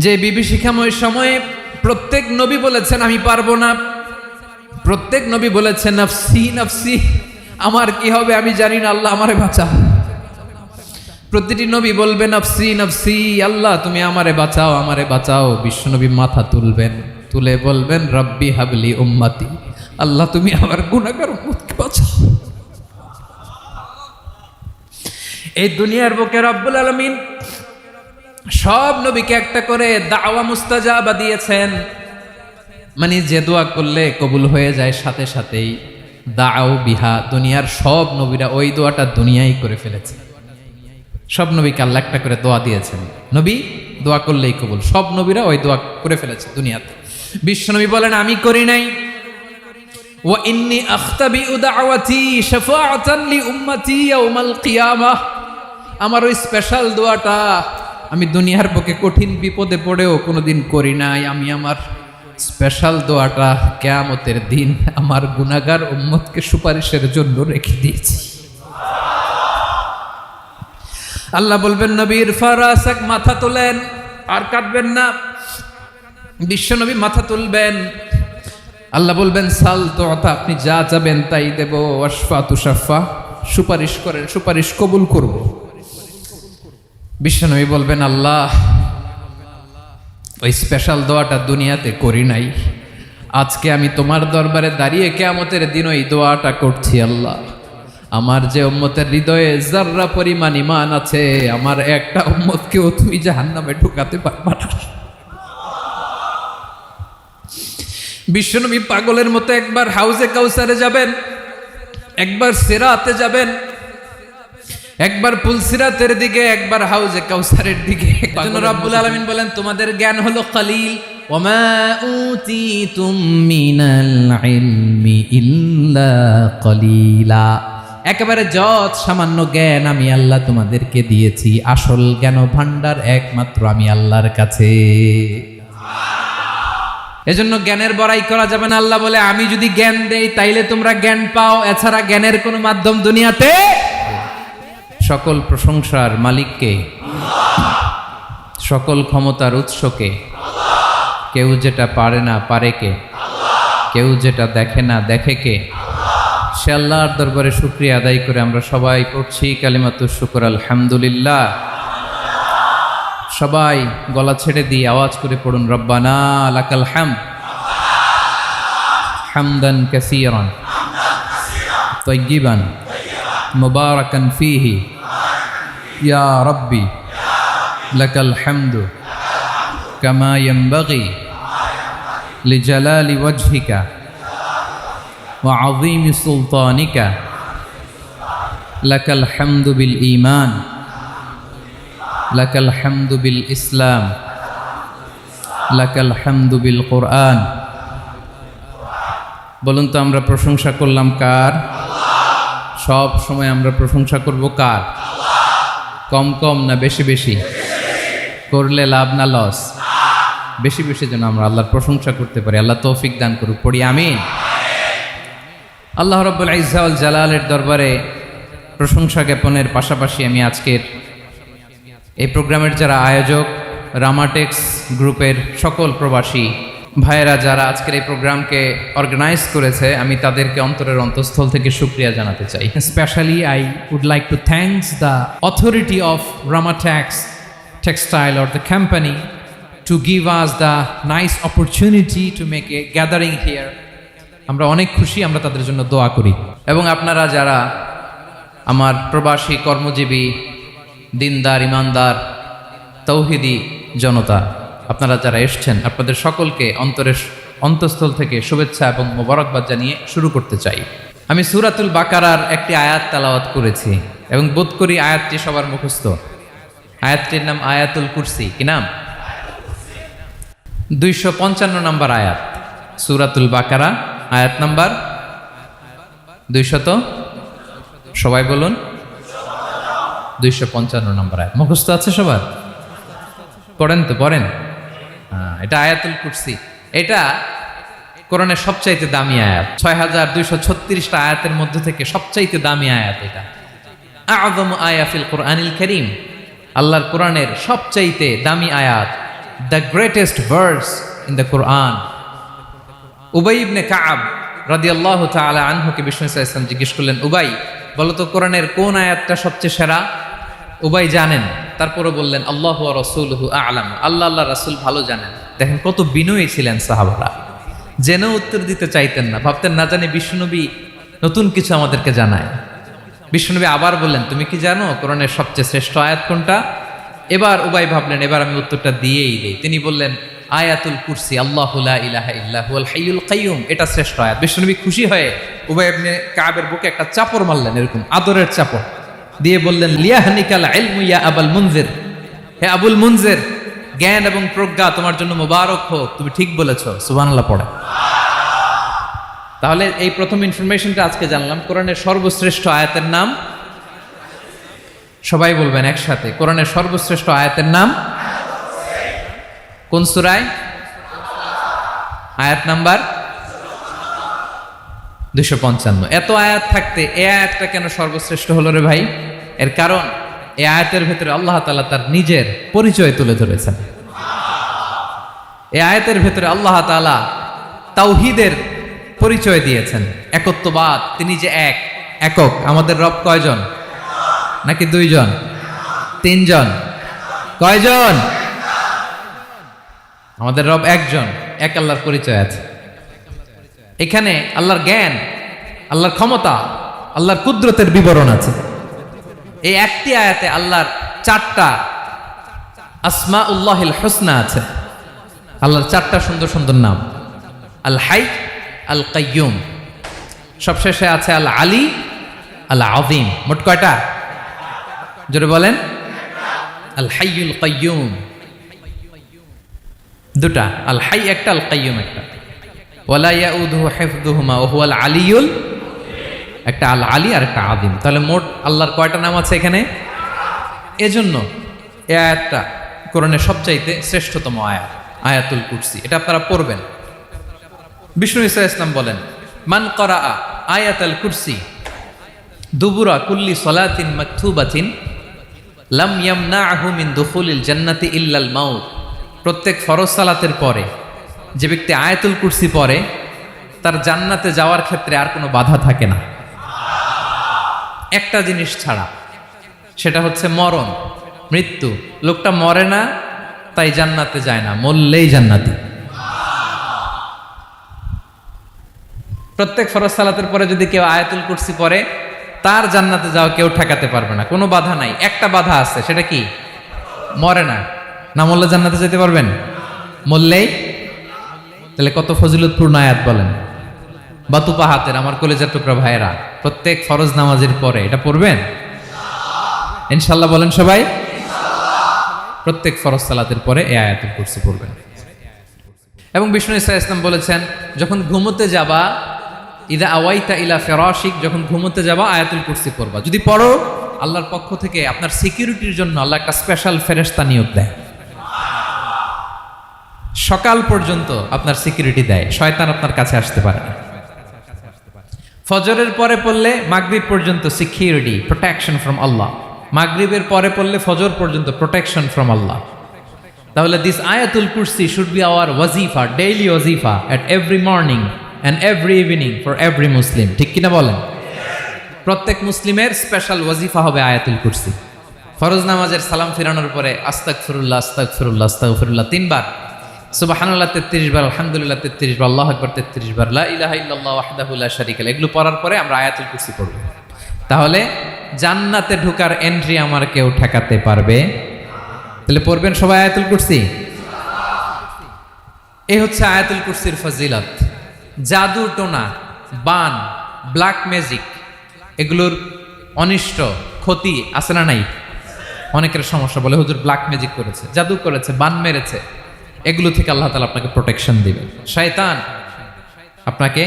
যে বিভীষিকাময় সময়ে প্রত্যেক নবী বলেছেন আমি পারবো না, প্রত্যেক নবী বলেছেন নফসি নফসি, আমার কি হবে আমি জানি না, আল্লাহ আমারে বাঁচাও। প্রতিটি নবী বলবে নফসি নফসি, আল্লাহ তুমি আমারে বাঁচাও আমারে বাঁচাও। বিশ্বনবী মাথা তুলবেন, তুলে বলবেন রব্বি হাবলি উম্মতি, আল্লাহ তুমি আমার গুনাহগার উম্মতকে বাঁচাও। এই দুনিয়ার বুকে রব্বুল আলামিন সব নবীকে একটা করে দাওয়া মুস্তাজাবা দিয়েছেন, মানে যে দোয়া করলে কবুল হয়ে যায় সাথে সাথেই। দাও বিহা, দুনিয়ার সব নবীরা ওই দোয়াটা দুনিয়ায় করে ফেলেছে। সব নবীকে আল্লাহ একটা করে দোয়া দিয়েছেন, নবী দোয়া করলেই কবুল। সব নবীরা ওই দোয়া করে ফেলেছে দুনিয়াতে। বিশ্বনবী বলেন আমি করি নাই। ওয়া ইন্নী আখতাবিউ দাওয়াতি শাফাআতান লি উম্মতি ইয়াউমাল কিয়ামাহ, আমার ওই স্পেশাল দোয়াটা আমি দুনিয়ার বুকে কঠিন বিপদে পড়েও কোনোদিন করি নাই। আমি আমার স্পেশাল দোয়াটা কিয়ামতের দিন আমার গুনাহগার উম্মতকে সুপারিশের জন্য রেখে দিয়েছি। আল্লাহ বলবেন নবীর ফারাসাক, মাথা তোলেন আর কাটবেন না। বিশ্বনবী মাথা তুলবেন, আল্লাহ বলবেন সাল তোতা, আপনি যা চাবেন তাই দেব। ওয়াশফা তুশাফা, সুপারিশ করেন সুপারিশ কবুল করব। বিশ্বনবী বলবেন আল্লাহ ওই স্পেশাল দোয়াটা দুনিয়াতে করি নাই, আজকে আমি তোমার দরবারে দাঁড়িয়ে কিয়ামতের দিন ওই দোয়াটা করছি। আল্লাহ আমার যে উম্মতের হৃদয়ে যাররা পরিমাণ ঈমান আছে, আমার একটা উম্মতকেও তুমি জাহান্নামে ঢুকাতে পারবা না। বিশ্বনবী পাগলের মতো একবার হাউজে কাউসারে যাবেন, একবার সিরাতে যাবেন, একবার পুলসিরাতের দিকে, একবার হাউজে কাউসারের দিকে। এজন্য রব্বুল আলামিন বলেন তোমাদের জ্ঞান হলো কলিল, ওমা উতিতুম মিনাল ইলমি ইল্লা কলিলা, একেবারে যত সামান্য জ্ঞান আমি আল্লাহ তোমাদেরকে দিয়েছি, আসল জ্ঞান ভান্ডার একমাত্র আমি আল্লাহর কাছে। এজন্য জ্ঞানের বড়াই করা যাবে না। আল্লাহ বলে আমি যদি জ্ঞান দেই তাইলে তোমরা জ্ঞান পাও, এছাড়া জ্ঞানের কোনো মাধ্যম দুনিয়াতে। সকল প্রশংসার মালিককে, সকল ক্ষমতার উৎসকে, কেউ যেটা পারে না পারে কে, কেউ যেটা দেখে না দেখে কে, সে আল্লাহর দরবারে শুকরিয়া আদায় করে আমরা সবাই পড়ছি কালিমাতুশ শুকর আলহামদুলিল্লাহ। সবাই গলা ছেড়ে দিয়ে আওয়াজ করে পড়ুন রব্বানা লাকাল হামদ হামদান কাসীরান তাইয়িবান মুবারাকান ফীহি ইয়া রাব্বি লাকাল হামদু কামা ইয়ানবাগি লিজালালি ওয়াজহিকা ওয়া আযীমি সুলতানিকা লাকাল হামদু বিল ঈমান লাকাল হামদু বিল ইসলাম লাকাল হামদু বিল কোরআন। বলুন তো আমরা প্রশংসা করলাম কার? সব সময় আমরা প্রশংসা করব কার? কম কম না বেশি বেশি? করলে লাভ না লস? বেশি বেশি যেন আমরা আল্লাহর প্রশংসা করতে পারি। আল্লাহ তৌফিক দান করুক, পড়ি আমিন। আল্লাহ রাব্বুল ইজ্জা ওয়াল জালালের দরবারে প্রশংসা জ্ঞাপনের পাশাপাশি আমি আজকের এই প্রোগ্রামের যারা আয়োজক, রামাটেক্স গ্রুপের সকল প্রবাসী ভাইয়েরা যারা আজকের এই প্রোগ্রামকে অর্গানাইজ করেছে, আমি তাদেরকে অন্তরের অন্তঃস্থল থেকে শুকরিয়া জানাতে চাই। Specially I would like to thanks the authority of Ramatex textile or the company to give us the nice opportunity to make a gathering here. আমরা অনেক খুশি, আমরা তাদের জন্য দোয়া করি। এবং আপনারা যারা আমার প্রবাসী কর্মজীবী দিনদার ইমানদার তৌহিদি জনতা, আপনারা যারা এসছেন, আপনাদের সকলকে অন্তরের অন্তঃস্থল থেকে শুভেচ্ছা এবং মোবারকবাদ জানিয়ে শুরু করতে চাই। আমি সূরাতুল বাকারার একটি আয়াত তেলাওয়াত করেছি এবং বোধ করি আয়াতটি সবার মুখস্থ। আয়াতটির নাম আয়াতুল কুরসি। কি নাম? 255 নম্বর আয়াত, সূরাতুল বাকারা, আয়াত নাম্বার 200। সবাই বলুন 255 নম্বর আয়াত। মুখস্থ আছে সবার? পড়েন তো, পড়েন। এটা আয়াতুল কুরসি। এটা কোরআনের সবচাইতে দামি আয়াত। 6236টা আয়াতের মধ্যে থেকে সবচাইতে দামি আয়াত এটা। আযম আয়া ফিল কোরআনিল কারীম, আল্লাহর কোরআনের সবচাইতে দামি আয়াত the greatest verse in the Quran. উবাই ইবনে কাব রাদিয়াল্লাহু তাআলা আনহুকে বিষ্ণু সাল্লাল্লাহু আলাইহি ওয়াসাল্লাম জিজ্ঞেস করলেন, উবাই বলো তো কোরআনের কোন আয়াতটা সবচেয়ে সেরা? উবাই জানেন, তারপরে বললেন আল্লাহু ওয়া রাসূলুহু আ'লাম, আল্লাহ রাসূল ভালো জানেন। দেখেন কত বিনয়ী ছিলেন সাহাবারা, জেনেও উত্তর দিতে চাইতেন না, ভাবতেন না জানি বিষ্ণুনবী নতুন কিছু আমাদেরকে জানায়। বিষ্ণুনবী আবার বললেন, তুমি কি জানো কোরআনের সবচেয়ে শ্রেষ্ঠ আয়াত কোনটা? এবার উবাই ভাবলেন এবার আমি উত্তরটা দিয়েই দেই। তিনি বললেন আয়াতুল কুরসি, আল্লাহু লা ইলাহা ইল্লা হুয়াল হাইয়ুল কাইয়ুম, এটা শ্রেষ্ঠ আয়াত। বিষ্ণুনবী খুশি হয়ে উবাই ইবনে কাবের বুকে একটা চাপড় মারলেন, এরকম আদরের চাপড় দিয়ে বললেন লিয়াহনিকাল ইলমু ইয়া আবুল মুনজির, হে আবুল মুনজির, জ্ঞান এবং প্রজ্ঞা তোমার জন্য মোবারক হোক, তুমি ঠিক বলেছো। সুবহানাল্লাহ পড়ে। তাহলে এই প্রথম ইনফরমেশনটা আজকে জানলাম, কোরআনের সর্বশ্রেষ্ঠ আয়াতের নাম, সবাই বলবেন একসাথে, কোরআনের সর্বশ্রেষ্ঠ আয়াতের নাম কোন সূরায়? আয়াত নাম্বার 255। এত আয়াত থাকতে এই আয়াতটা কেন সর্বশ্রেষ্ঠ হলো রে ভাই? এর কারণ এই আয়াতের ভেতরে আল্লাহ তাআলা তার নিজের পরিচয় তুলে ধরেছেন। এই আয়াতের ভেতরে আল্লাহ তাআলা তাওহীদের পরিচয় দিয়েছেন, একত্ববাদ, তিনি যে একক। আমাদের রব কয়জন? নাকি দুইজন, তিনজন, কয়জন? আমাদের রব একজন, এক আল্লাহর পরিচয় আছে। এখানে আল্লাহর জ্ঞান, আল্লাহর ক্ষমতা, আল্লাহর কুদরতের বিবরণ আছে। এই একটি আয়াতে আল্লাহর 4টা আসমাউল্লাহিল হুসনা আছে, আল্লাহর 4টা সুন্দর সুন্দর নাম, আল হাই, আল কাইয়ুম, সবশেষে আছে আল আলী, আল আযীম। মোট কয়টা? জোরে বলেন। আল হাইয়ুল কাইয়ুম দুটা, আল হাই একটা, আল কাইয়ুম একটা। ওয়ালা ইয়াউদুহু হিফযুহুমা ওয়া হুয়াল আলিয়ুল, একটা আল আলী আর একটা আযীম। তাহলে মোট আল্লাহর কয়টা নাম আছে এখানে? এজন্য এই আয়াতটা কোরআনের সবচাইতে শ্রেষ্ঠতম আয়াত, আয়াতুল কুরসি। এটা আপনারা পড়বেন। বিষ্ণু ঈসা ইসলাম বলেন, মান ক্বারাআ আয়াতুল কুরসি দুবুরা কুল্লি সালাতিন মাকতুবাতিন লাম ইয়ামনাহু মিন দুখুলিল জান্নাতি ইল্লাল মাউত। প্রত্যেক ফরজ সালাতের পরে যে ব্যক্তি আয়াতুল কুরসি পড়ে তার জান্নাতে যাওয়ার ক্ষেত্রে আর কোনো বাধা থাকে না, একটা জিনিস ছাড়া, সেটা হচ্ছে মরণ, মৃত্যু। লোকটা মরে না তাই জান্নাতে যায় না, মরলেই জান্নাতি। প্রত্যেক ফরজ সালাতের পরে যদি কেউ আয়াতুল কুরসি পড়ে তার জান্নাতে যাওয়া কেউ ঠেকাতে পারবে না, কোনো বাধা নাই। একটা বাধা আছে, সেটা কি? মরে না। না মরলে জান্নাতে যেতে পারবেন? মরলেই। তাহলে কত ফজিলতপূর্ণ আয়াত বলেন। বাতুপা হাতের আমার কলেজার টুকরা ভাইয়েরা, প্রত্যেক ফরজ নামাজের পরে এটা পড়বেন ইনশাল্লাহ। বলেন সবাই, প্রত্যেক ফরজ সালাতের পরে এই আয়াতুল কুরসি পড়বেন। এবং বিষ্ণু ঈসা ইসলাম বলেছেন, যখন ঘুমোতে যাবা, ইদা আওয়াইতা ইলা ফিরাশিক, যখন ঘুমোতে যাবা আয়াতুল কুরসি পড়বা। যদি পড়ো, আল্লাহর পক্ষ থেকে আপনার সিকিউরিটির জন্য আল্লাহ একটা স্পেশাল ফেরেশতা নিয়োগ দেয়, সকাল পর্যন্ত আপনার সিকিউরিটি দেয়, শয়তান আপনার কাছে আসতে পারে না। ফজরের পরে পড়লে মাগরিব পর্যন্ত সিকিউরিটি, প্রোটেকশন ফ্রম আল্লাহ। মাগরিবের পরে পড়লে ফজর পর্যন্ত প্রোটেকশন ফ্রম আল্লাহ। তাহলে দিস আয়াতুল কুরসি শুড বি আওয়ার ওয়াজিফা, ডেইলি ওয়াজিফা at every morning and every evening for every Muslim. ঠিক কিনা বলেন? প্রত্যেক মুসলিমের স্পেশাল ওয়াজিফা হবে আয়াতুল কুরসি। ফরজ নামাজের সালাম ফিরানোর পরে আস্তাগফিরুল্লাহ আস্তাগফিরুল্লাহ আস্তাগফিরুল্লাহ 3 বার, সুবহানাল্লাহ 33 বার, আলহামদুলিল্লাহ 33 বার, আল্লাহু আকবার 33 বার, লা ইলাহা ইল্লাল্লাহ ওয়াহদাহু লা শারীকা লাহু, এগুলো পড়ার পরে আমরা আয়াতুল কুরসি পড়ব। তাহলে জান্নাতে ঢোকার এন্ট্রি আমার কেউ ঠেকাতে পারবে? তাহলে পড়বেন সবাই আয়াতুল কুরসি। এই হচ্ছে আয়াতুল কুরসির ফজিলত। জাদু টোনা, বান, ব্ল্যাক ম্যাজিক, এগুলোর অনিষ্ট ক্ষতি আছে না নাই? অনেকের সমস্যা, বলে হুজুর ব্ল্যাক ম্যাজিক করেছে, জাদু করেছে, বান মেরেছে, এগুলো থেকে আল্লাহ তাআলা আপনাকে প্রোটেকশন দিবে। শয়তান আপনাকে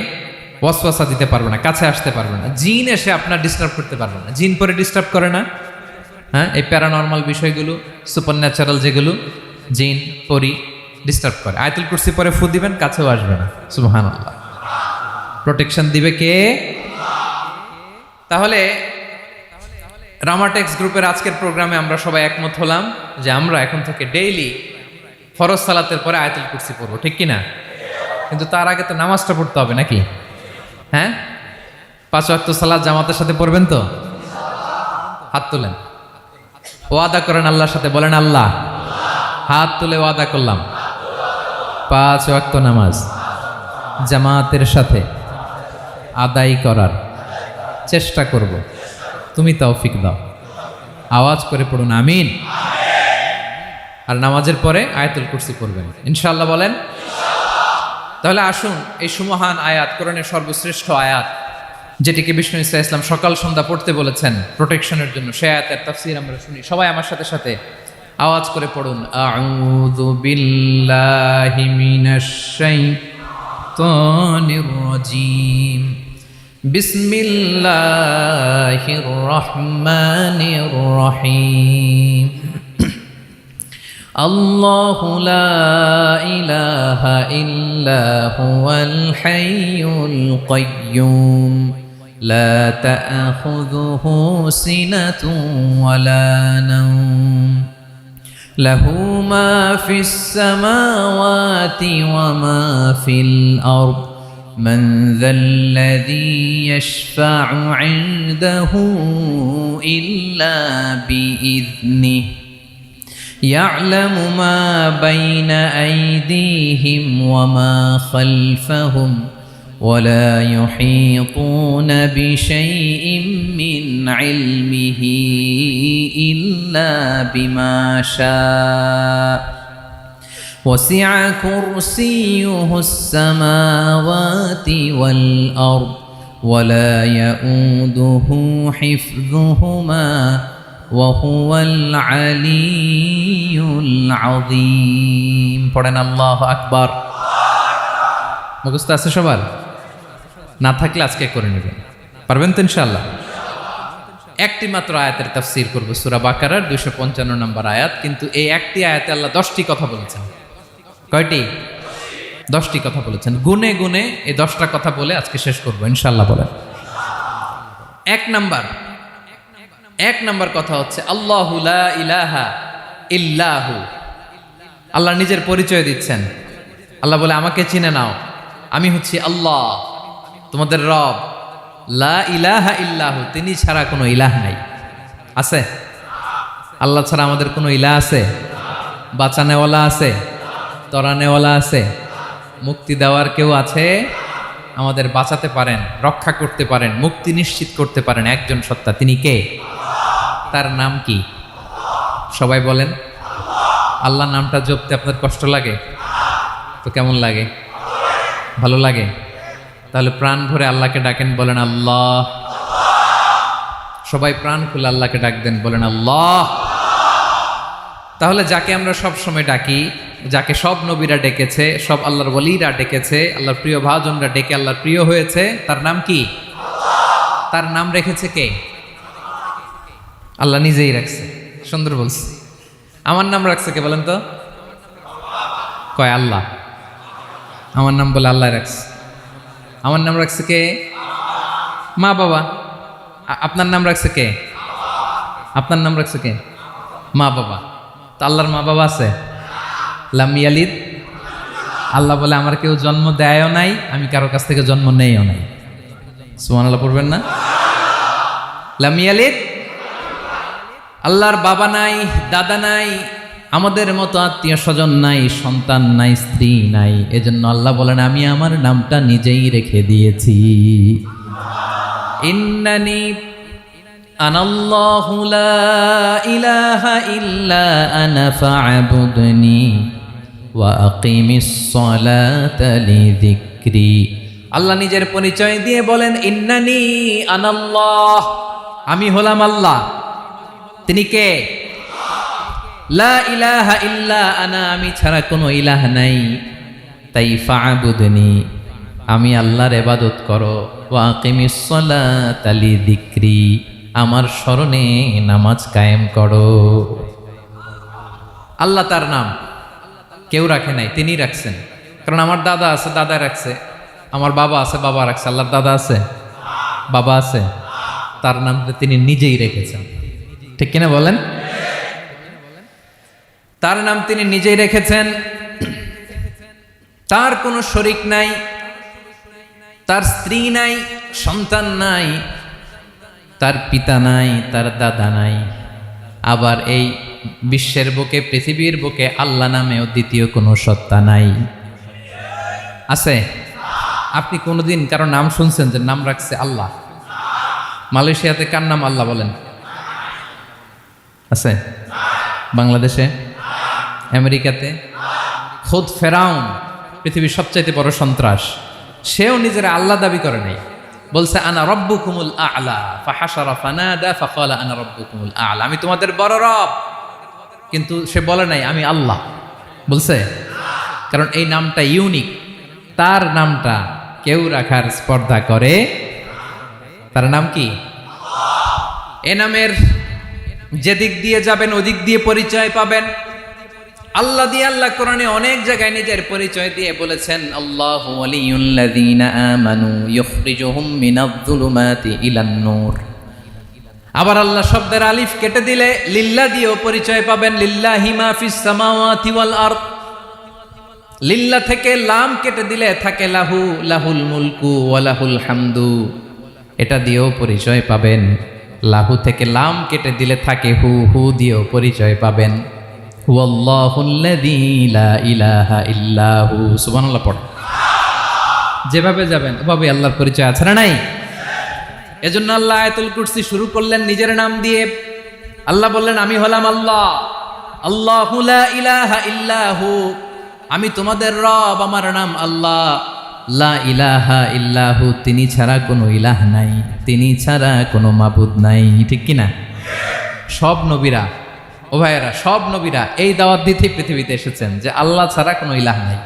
ওয়াসওয়াসা দিতে পারবে না, কাছে আসতে পারবে না। জিন এসে আপনার ডিস্টার্ব করতে পারবে না। জিন পরে ডিস্টার্ব করে না? হ্যাঁ, এই প্যারানর্মাল বিষয়গুলো, সুপার ন্যাচারাল যেগুলো, জিন পরি ডিস্টার্ব করে। আয়াতুল কুরসি পরে ফু দিবেন, কাছেও আসবে না। সুবহানাল্লাহ। প্রোটেকশন দিবে কে? তাহলে রামাটেক্স গ্রুপের আজকের প্রোগ্রামে আমরা সবাই একমত হলাম যে আমরা এখন থেকে ডেইলি ফরজ সালাতের পরে আয়াতুল কুরসি পড়বো, ঠিক কিনা? কিন্তু তার আগে তো নামাজটা পড়তে হবে নাকি? হ্যাঁ, 5 ওয়াক্ত সালাত জামাতের সাথে পড়বেন তো? হাত তুলেন, ওয়াদা করেন আল্লাহর সাথে, বলেন আল্লাহ, হাত তুলে ওয়াদা করলাম 5 ওয়াক্ত নামাজ জামাতের সাথে আদায় করার চেষ্টা করব, তুমি তৌফিক দাও। আওয়াজ করে পড়ুন আমিন। আর নামাজের পরে আয়াতুল কুরসি পড়বেন ইনশাআল্লাহ, বলেন। তাহলে আসুন এই সুমহান আয়াত, কোরআনের সর্বশ্রেষ্ঠ আয়াত, যেটিকে বিষ্ণু ঈসা ইসলাম সকাল সন্ধ্যা পড়তে বলেছেন প্রোটেকশনের জন্য, সে আয়াতের তাফসীর আমরা শুনি। সবাই আমার সাথে সাথে আওয়াজ করে পড়ুন, আউযু বিল্লাহি মিনাশ শাইতানির রাজীম, বিসমিল্লাহির রহমানির রহিম। আল্লাহু লা ইলাহা ইল্লা হুয়াল হাইয়ুল কাইয়্যুম লা তা'খুযুহু সিনাতুন ওয়ালা নাওম লাহু মা ফিস সামাওয়াতি ওয়া মা ফিল আরদ মান যাল্লাযী ইয়াশফা'ু 'ইনদাহু ইল্লা বিইذনিহি يعلم ما بين أيديهم وما خلفهم ولا يحيطون بشيء من علمه إلا بما شاء وسع كرسيه السماوات والأرض ولا يؤوده حفظهما وهو العلي العظيم। পড়েন আল্লাহু আকবার। মুখস্থ আছে সবার? না থাকলে আজকে করে নেবেন, পারবেন তো ইনশাআল্লাহ। একটি মাত্র আয়াতের তাফসীর করব, সূরা বাকারার 255 নম্বর আয়াত। কিন্তু এই একটি আয়াতে আল্লাহ 10টি কথা বলেছেন। কয়টি? 10টি কথা বলেছেন। গুনে গুনে এই 10টা কথা বলে আজকে শেষ করব ইনশাআল্লাহ। বলেন। এক নাম্বার কথা হচ্ছে আল্লাহু লা ইলাহা ইল্লাহু। আল্লাহ নিজের পরিচয় দিচ্ছেন। আল্লাহ বলে, আমাকে চিনে নাও, আমি হচ্ছি আল্লাহ তোমাদের রব। লা ইলাহা ইল্লাহু, তিনি ছাড়া কোনো ইলাহ নাই। আছে? আল্লাহ ছাড়া আমাদের কোনো ইলাহ আছে? বাঁচানেওয়ালা আছে? তরানেওয়ালা আছে? মুক্তি দেওয়ার কেউ আছে? আমাদের বাঁচাতে পারেন, রক্ষা করতে পারেন, মুক্তি নিশ্চিত করতে পারেন একজন সত্তা। তিনি কে? তার নাম কি? সবাই বলেন। আল্লাহ নামটা জপতে আপনার কষ্ট লাগে তো কেমন লাগে? ভালো লাগে? তাহলে প্রাণ ভরে আল্লাহকে ডাকেন, বলেন আল্লাহ। সবাই প্রাণ খুলে আল্লাহকে ডাক দেন, বলেন আল্লাহ। তাহলে যাকে আমরা সব সময় ডাকি, যাকে সব নবীরা ডেকেছে, সব আল্লাহর ওয়ালিরা ডেকেছে, আল্লাহর প্রিয় ভাজনরা ডেকে আল্লাহর প্রিয় হয়েছে, তার নাম কি? তার নাম রেখেছে কে? আল্লাহ নিজেই রাখছে। সুন্দর বলছে। আমার নাম রাখছে কে বলেন তো? কয় আল্লাহ। আমার নাম বলে আল্লাহ রাখছে। আমার নাম রাখছে কে? মা বাবা। আপনার নাম রাখছে কে? আপনার নাম রাখছে কে? মা বাবা। তো আল্লাহর মা বাবা আছে? লাম ইয়ালিদ। আল্লাহ বলে, আমার কেউ জন্ম দেয়ও নাই, আমি কারো কাছ থেকে জন্ম নেইও নাই। সুবহানাল্লাহ পড়বেন না? লাম ইয়ালিদ। আল্লাহর বাবা নাই, দাদা নাই, আমাদের মতো আত্মীয় স্বজন নাই, সন্তান নাই, স্ত্রী নাই। এজন্য আল্লাহ বলেন, আমি আমার নামটা নিজেই রেখে দিয়েছি। ইন্নানি আনাল্লাহু লা ইলাহা ইল্লা আনা ফা'বুদনি ওয়া আকিমিস সালাতা লিযিকরি। আল্লাহ নিজের পরিচয় দিয়ে বলেন, ইন্নানি আনাল্লাহ, আমি হলাম আল্লাহ। তিনি কে? লা ইলাহা ইল্লা আনা, আমি ছাড়া কোনো ইলাহ নাই। তাই ফা'বুদনি, আমি আল্লাহর ইবাদত করো। ওয়া আকিমিস সালাতা লিযিকরি, আমার স্মরণে নামাজ কায়েম করো। আল্লাহ তার নাম কেউ রাখে নাই, তিনি রাখছেন। কারণ আমার দাদা আছে, দাদা রাখছে। আমার বাবা আছে, বাবা রাখছে। আল্লাহর দাদা আছে? বাবা আছে? তার নাম তিনি নিজেই রেখেছেন। ঠিক কিনা বলেন? তার নাম তিনি নিজেই রেখেছেন। তার কোনো শরিক নাই, তার স্ত্রী নাই, সন্তান নাই, তার পিতা নাই, তার দাদা নাই। আবার এই বিশ্বের বুকে, পৃথিবীর বুকে আল্লাহ নামেও দ্বিতীয় কোনো সত্তা নাই। আছে? আপনি কোনোদিন কারো নাম শুনছেন যে নাম রাখছে আল্লাহ? মালয়েশিয়াতে কার নাম আল্লাহ বলেন? আছে? বাংলাদেশে? আমেরিকাতে? খোদ ফেরাউন, পৃথিবীর সবচাইতে বড় সন্ত্রাস, সেও নিজের আল্লাহ দাবি করে নাই। বলছে আনা রব্বুকুমুল আ'লা, ফাহাশারা ফানাদা ফাকালা আনা রব্বুকুমুল আ'লা, আমি তোমাদের বড় রব। কিন্তু সে বলে নাই আমি আল্লাহ। বলছে? কারণ এই নামটা ইউনিক। তার নামটা কেউ রাখার স্পর্ধা করে। তার নাম কি? এ নামের যেদিক দিয়ে যাবেন ওদিক দিয়ে পরিচয় পাবেন। আল্লাহ দিয়ে আল্লাহ কোরআনে অনেক জায়গায় নিজের পরিচয় দিয়ে বলেছেন, আল্লাহু ওয়ালিয়ুল্লাযীনা আমানু ইখরিজুহুম মিনায-যুলুমাতি ইলান-নূর। আবার আল্লাহ শব্দের আলিফ কেটে দিলে লিল্লাহ দিয়েও পরিচয় পাবেন। লিল্লাহি মা ফিস সামাওয়াতি ওয়াল আরদ। লিল্লাহ থেকে লাম কেটে দিলে থাকে লাহু, লাহুল মুলকু ওয়া লাহুল হামদু, এটা দিয়েও পরিচয় পাবেন। লাহু থেকে লাম কেটে দিলে থাকে হু, হু দিয়েও পরিচয় পাবেন। হুয়াল্লাহুল্লাযী লা ইলাহা ইল্লাহু। সুবহানাল্লাহ পড়ে। যেভাবে যাবেন ওভাবে আল্লাহর পরিচয় আছে না নাই? এজন্য আল্লাহ আয়াতুল কুরসি শুরু করলেন নিজের নাম দিয়ে। আল্লাহ বললেন আমি হলাম আল্লাহ, আল্লাহু লা ইলাহা ইল্লাহু, আমি তোমাদের রব, আমার নাম আল্লাহ। লা ইলাহা ইল্লাহু, তিনি ছাড়া কোনো ইলাহ নাই, তিনি ছাড়া কোনো মাবুদ নাই। ঠিক কিনা? সব নবীরা, ও ভাইয়েরা, সব নবীরা এই দাওয়াত দিতে পৃথিবীতে এসেছেন যে আল্লাহ ছাড়া কোনো ইলাহ নাই।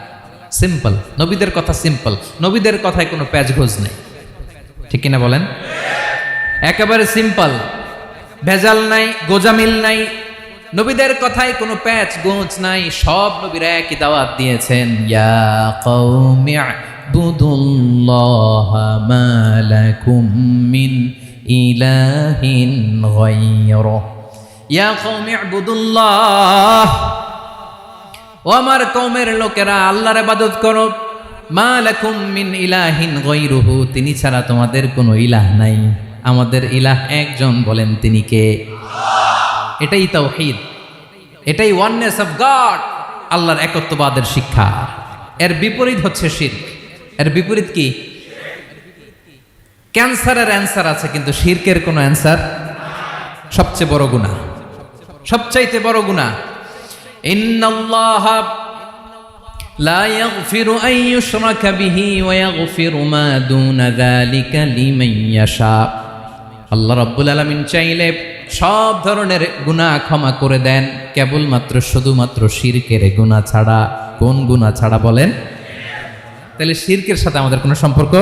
সিম্পল, নবীদের কথা সিম্পল, নবীদের কথায় কোনো প্যাচগোজ নেই। ঠিক কিনা বলেন? একেবারে সিম্পল, ভেজাল নাই, গোজামিল নাই, নবীদের কথায় কোনো প্যাচ গোঁজ নাই। সব নবীরা একই দাওয়াত দিয়েছেন, ইয়া কওমি ইবুদুল্লাহা মা লাকুম মিন ইলাহিন গায়রুহু। ইয়া কওমি ইবুদুল্লাহ, ও আমার কওমের লোকেরা আল্লাহর ইবাদত করো। মা লাকুম মিন ইলাহিন গায়রুহু, তিনি ছাড়া তোমাদের কোনো ইলাহ নাই। আমাদের ইলাহ একজন, বলেন তিনি কে? এটাই তাওহীদ, এটাই ওয়াননেস অফ গড, আল্লাহর একত্ববাদের শিক্ষা। এর বিপরীত হচ্ছে শিরক। এর বিপরীত কি? ক্যান্সারের অ্যান্সার আছে কিন্তু শিরকের কোনো অ্যান্সার। সবচেয়ে বড় গুনাহ, সবচাইতে বড় গুনাহ। ইন্নাল্লাহা লা ইয়াগফিরু আন ইউশরাকা বিহি ওয়া ইয়াগফিরু মা দুনা যালিকা লিমান ইয়াশা। আল্লাহ রাব্বুল আলামিন চাইলে সব ধরনের গুনাহ ক্ষমা করে দেন, কেবলমাত্র শুধুমাত্র শিরকের গুনাহ ছাড়া। কোন গুনাহ ছাড়া বলেন? তাহলে শিরকের সাথে আমাদের কোনো সম্পর্ক।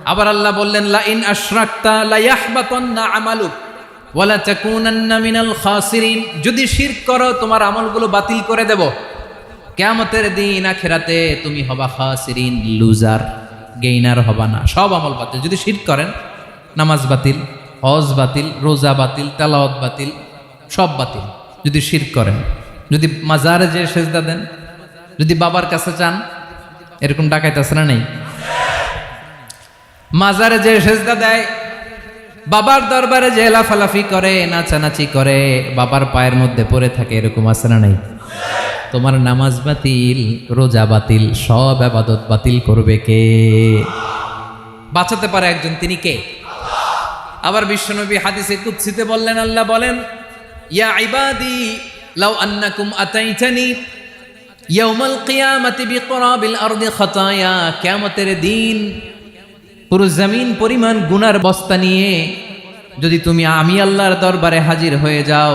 আবার আল্লাহ বললেন, লা ইন আশরাকতা লা ইয়াহবাতান্না আমালুক ওয়া লা তাকুনান্না মিনাল খাসিরিন। যদি শিরক করো তোমার আমলগুলো বাতিল করে দেব। কিয়ামতের দিন আখিরাতে তুমি হবা খাসিরিন, লুজার, গেইনার হবা না। সব আমল বাতিল। যদি শিরক করেন, নামাজ বাতিল, হজ বাতিল, রোজা বাতিল, তেলাওয়াত বাতিল, সব বাতিল যদি শিরক করেন। যদি মাজারে যে সেজদা দেন, যদি বাবার কাছে চান, এরকম ডাকাইতে আছে না নেই? মাজারে যে সেজদা দেয়, বাবার দরবারে যে লাফালাফি করে, নাচানাচি করে, বাবার পায়ের মধ্যে পড়ে থাকে, এরকম আছে না নেই? তোমার নামাজ বাতিল, রোজা বাতিল, সব ইবাদত বাতিল করবে কে? বাঁচাতে পারে একজন, তিনি কে? আবার বিশ্বনবী হাদিসে কুদসিতে বললেন, আল্লাহ বলেন, ইয়া ইবাদি লাউ আন্নাকুম আতাইতানি ইয়াউমাল কিয়ামাতি বিকরাবিল আরদি খাতায়া। কিয়ামতের দিন পুরো জমিন পরিমাণ গুনার বস্তা নিয়ে যদি তুমি আমি আল্লাহর দরবারে হাজির হয়ে যাও,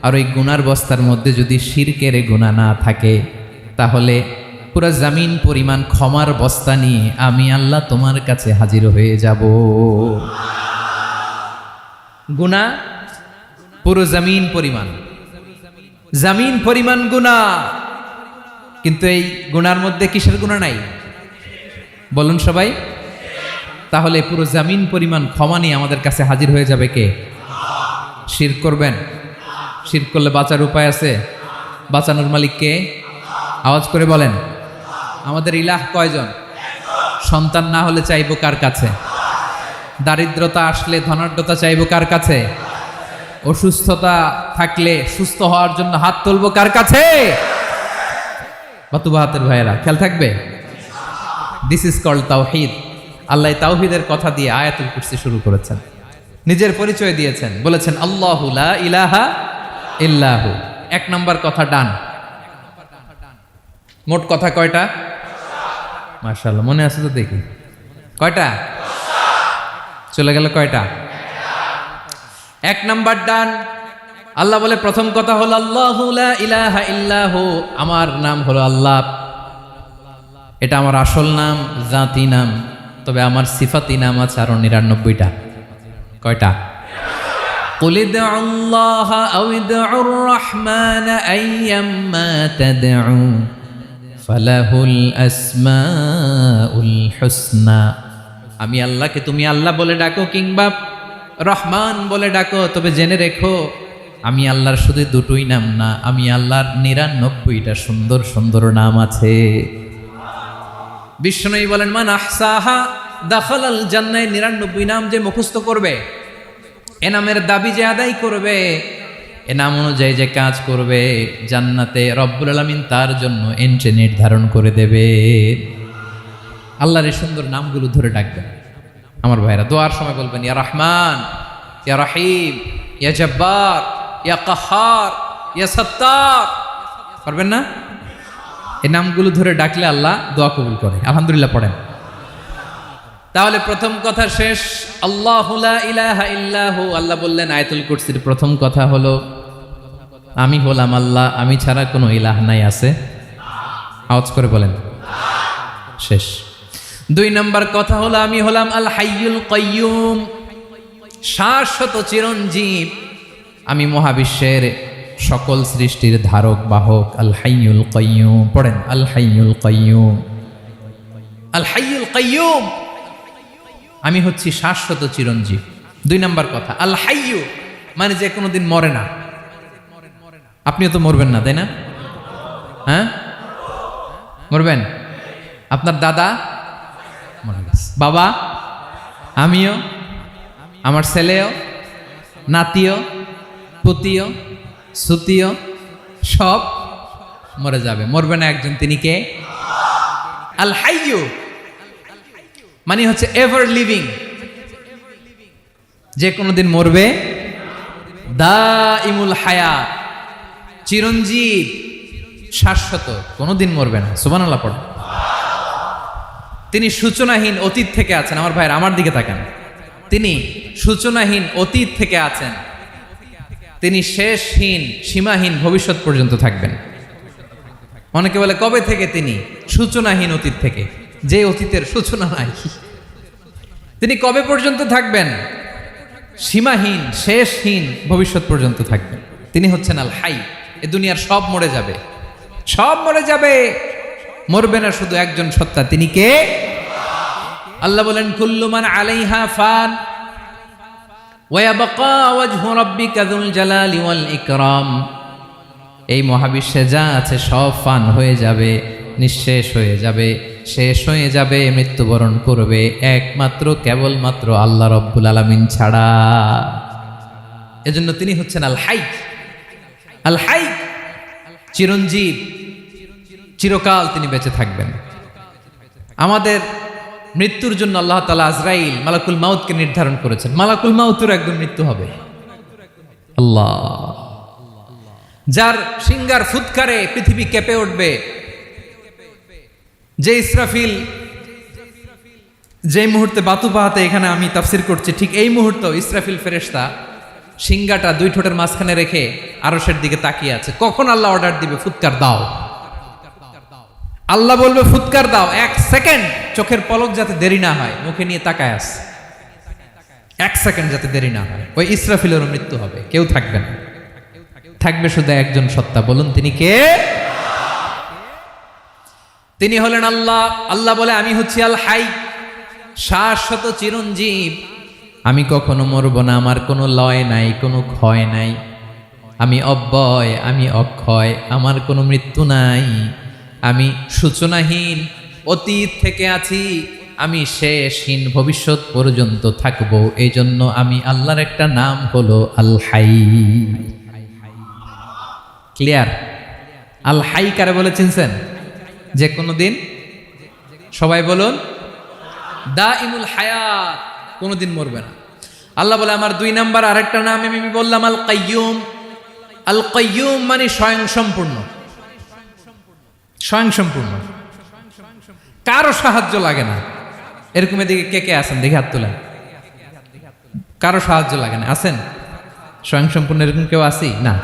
আর ওই গুনার বস্তার মধ্যে যদি শিরকের গুনাহ না থাকে, তাহলে পুরো জমিন পরিমাণ ক্ষমার বস্তা নিয়ে আমি আল্লাহ তোমার কাছে হাজির হয়ে যাব। গুনাহ পুরো জমিন পরিমাণ, জমিন পরিমাণ গুনাহ। কিন্তু এই গুনার মধ্যে কিসের গুনাহ নাই বলুন সবাই? তাহলে পুরো জমিন পরিমাণ ক্ষমা নিয়ে আমাদের কাছে হাজির হয়ে যাবে কে? শিরক করবেন? শিরক করলে বাঁচার উপায় আছে? বাঁচানোর মালিক কে? আওয়াজ করে বলেন। আমাদের ইলাহ কয়জন? সন্তান না হলে চাইবো কার কাছে? দারিদ্রতা আসলে ধনাঢ্যতা চাইবো কার কাছে? অসুস্থতা থাকলে সুস্থ হওয়ার জন্য হাত তুলবো কার কাছে? বাতুবা হাতের ভাইয়েরা খেয়াল থাকবে। দিস ইজ কল্ড তাওহীদ। আল্লাহ তাওহীদের কথা দিয়ে আয়াতুল কুরসি শুরু করেছেন, নিজের পরিচয় দিয়েছেন, বলেছেন আল্লাহু লা ইলাহা ইল্লাহু। এক নম্বর কথা ডান। মোট কথা কয়টা? মাশাআল্লাহ, মনে আছে তো দেখি। কয়টা? চলে গেল কয়টা? এক নাম্বার ডান। আল্লাহ বলে প্রথম কথা হলো আল্লাহু লা ইলাহা ইল্লাহু, আমার নাম হলো আল্লাহ। এটা আমার আসল নাম, জাতি নাম। তবে আমার সিফাতি নাম আছে আরো 99টা। কয়টা? কুল ইদউল্লাহ আও ইদউর রহমান আইয়াম্মা তাদউ ফালাহুল আসমাউল হুসনা। আমি আল্লাহকে তুমি আল্লাহ বলে ডাকো কিংবা রহমান বলে ডাকো, তবে জেনে রেখো আমি আল্লাহর শুধু দুটোই নাম না, আমি আল্লাহর 99টা সুন্দর সুন্দর নাম আছে। বিষ্ণুই বলেন মান আহসাহা দাখালাল জান্নাহ। 99 নাম যে মুখস্থ করবে, এ নামের দাবি যে আদায় করবে, এ নাম অনুযায়ী যে কাজ করবে, জান্নাতে রব্বুল আলামিন তার জন্য এন্ট্রি নির্ধারণ করে দেবে। আল্লাহর এই সুন্দর নামগুলো ধরে ডাকবেন আমার ভাইরা। দোয়ার সময় বলবেন ইয়া রহমান, ইয়া রহিম, ইয়া জব্বার, ইয়া কাহার, ইয়া সত্তার। পারবেন না? এই নামগুলো ধরে ডাকলে আল্লাহ দোয়া কবুল করে। আলহামদুলিল্লাহ পড়েন। তাহলে প্রথম কথা শেষ। আল্লাহু লা ইলাহা ইল্লাহু। আল্লাহ বললেন আয়াতুল কুরসির প্রথম কথা হলো আমি হলাম আল্লাহ, আমি ছাড়া কোনো ইলাহ নাই। আছে? আওয়াজ করে বলেন। শেষ। 2 নম্বর কথা হলো আমি হলাম আল হাইয়ুল কাইয়ুম, শাশ্বত চিরঞ্জীব। আমি মহাবিশ্বের সকল সৃষ্টির ধারক বাহক। আল হাইয়ুল কাইয়ুম পড়েন। আল হাইয়ুল কাইয়ুম, আল হাইয়ুল কাইয়ুম। আমি হচ্ছি শাশ্বত চিরঞ্জীব। 2 নম্বর কথা আল হাইয়ু মানে যে কোনোদিন মরে না। আপনিও তো মরবেন না, তাই না? হ্যাঁ, মরবেন। আপনার দাদা মরে গেছে, বাবা, আমিও, আমার ছেলেও, নাতিও, পুতিও, সুতিও সব মরে যাবে। মরবে না একজন, তিনি কে? আল হাইয়ু মানে হচ্ছে এভার লিভিং, যে কোনোদিন মরবে। দাইমুল হায়াত, চিরঞ্জীব, শাশ্বত, কোনোদিন মরবে না। সুবহানাল্লাহ পড়ে। তিনি সূচনাহীন অতীত থেকে আছেন। আমার ভাইয়ের আমার দিকে তাকান। তিনি সূচনাহীন অতীত থেকে আছেন, তিনি শেষহীন সীমাহীন ভবিষ্যৎ পর্যন্ত থাকবেন। অনেকে বলে কবে থেকে? তিনি সূচনাহীন অতীত থেকে, যে অতীতের সূচনা নাই। তিনি কবে পর্যন্ত থাকবেন? সীমাহীন শেষহীন ভবিষ্যৎ পর্যন্ত থাকবেন। তিনি হচ্ছেন আল হাই। এ দুনিয়ার সব মরে যাবে, সব মরে যাবে, মরবে না শুধু একজন সত্তা। তিনি কে? আল্লাহ বলেন কুল্লু মান আলাইহা ফান ওয়া ইয়াবকা ওয়াজহু রাব্বিকা যুল জালালি ওয়াল ইকরাম। এই মহাবিশ্বে যা আছে সব ফান হয়ে যাবে, নিঃশেষ হয়ে যাবে, শেষ হয়ে যাবে, মৃত্যুবরণ করবে একমাত্র কেবলমাত্র আল্লাহ রব্বুল আলামিন ছাড়া। এজন্য তিনি হচ্ছেন আল হাই। আল হাই চিরঞ্জীব, চিরকাল তিনি বেঁচে থাকবেন। আমাদের মৃত্যুর জন্য আল্লাহ তাআলা আজরাইল মালাকুল মাউতকে নির্ধারণ করেছেন। মালাকুল মাউতের একদম মৃত্যু হবে। আল্লাহ, যার সিঙ্গার ফুৎকারে পৃথিবী কেঁপে উঠবে, যে ইসরাফিল যে মুহূর্তে বাতুপাহাতে এখানে আমি তাফসির করছি, ঠিক এই মুহূর্তে ইসরাফিল ফেরেশতা সিঙ্গাটা 2 ঠোঁটের মাঝখানে রেখে আরশের দিকে তাকিয়ে আছে। কখন আল্লাহ অর্ডার দিবে ফুৎকার দাও, আল্লাহ বলবে ফুৎকার দাও, 1 সেকেন্ড চোখের পলক যাতে দেরি না হয়, মুখে নিয়ে তাকায় আছে, 1 সেকেন্ড যাতে দেরি না হয়। ওই ইসরাফিলেরও মৃত্যু হবে, কেউ থাকবে না, থাকবে শুধু একজন সত্তা। বলুন তিনি কে? তিনি হলেন আল্লাহ। আল্লাহ বলে আমি হচ্ছি আল হাই, শাশ্বত চিরঞ্জীব। আমি কখনো মরব না, আমার কোনো লয় নাই, কোনো ক্ষয় নাই। আমি অব্যয়, আমি অক্ষয়, আমার কোনো মৃত্যু নাই, আমি সূচনাহীন, অতীত থেকে আছি, আমি শেষহীন, ভবিষ্যৎ পর্যন্ত থাকবো। এই জন্য আমি আল্লাহর একটা নাম হলো আল হাই। ক্লিয়ার? আল হাই কারে বলে চিনছেন? যে কোনো দিন, সবাই বলুন, দাইমুল হায়াত, কোনোদিন মরবে না। আল্লাহ বলে আমার 2 নাম্বার আরেকটা নাম আমি বললাম আল কাইয়ুম। আল কাইয়ুম মানে স্বয়ং সম্পূর্ণ, স্বয়ং সম্পূর্ণ, কারো সাহায্য লাগে না। এরকম এদিকে কে কে আছেন দেখে হাত তোলেন। কারো সাহায্য লাগে না, আছেন? স্বয়ং সম্পূর্ণ এরকম কেউ আছি না?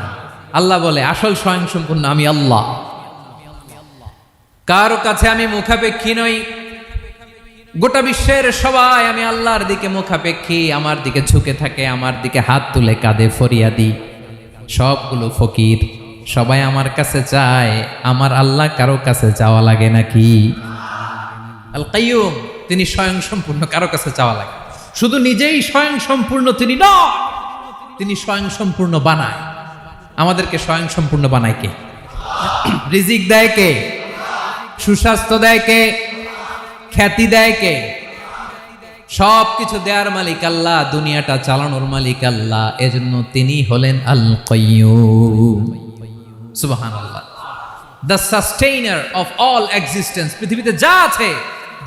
আল্লাহ বলে আসল স্বয়ং সম্পূর্ণ আমি আল্লাহ। কারো কাছে আমি মুখাপেক্ষী নই। গোটা বিশ্বের সবাই আমি আল্লাহর দিকে মুখাপেক্ষী, আমার দিকে ঝুঁকে থাকে, আমার দিকে হাত তুলে কাঁদে ফরিয়াদি। সবগুলো ফকির, সবাই আমার কাছে চায়, আমার আল্লাহ কারো কাছে চাওয়া লাগে নাকি? আল কাইয়ুম, তিনি স্বয়ং সম্পূর্ণ, কারো কাছে চাওয়া লাগে। শুধু নিজেই স্বয়ং সম্পূর্ণ তিনি নয়, তিনি স্বয়ং সম্পূর্ণ বানায়। আমাদেরকে স্বয়ং সম্পূর্ণ বানায় কে? রিজিক দেয় কে? সুস্বাস্থ্য দেয় কে? খ্যাতি দেয় কে? সব কিছু দেওয়ার মালিক আল্লাহ, দুনিয়াটা চালানোর মালিক আল্লাহ। এজন্য তিনি হলেন আল কাইয়ুম। সুবহানাল্লাহ। The sustainer of all existence. পৃথিবীতে যা আছে,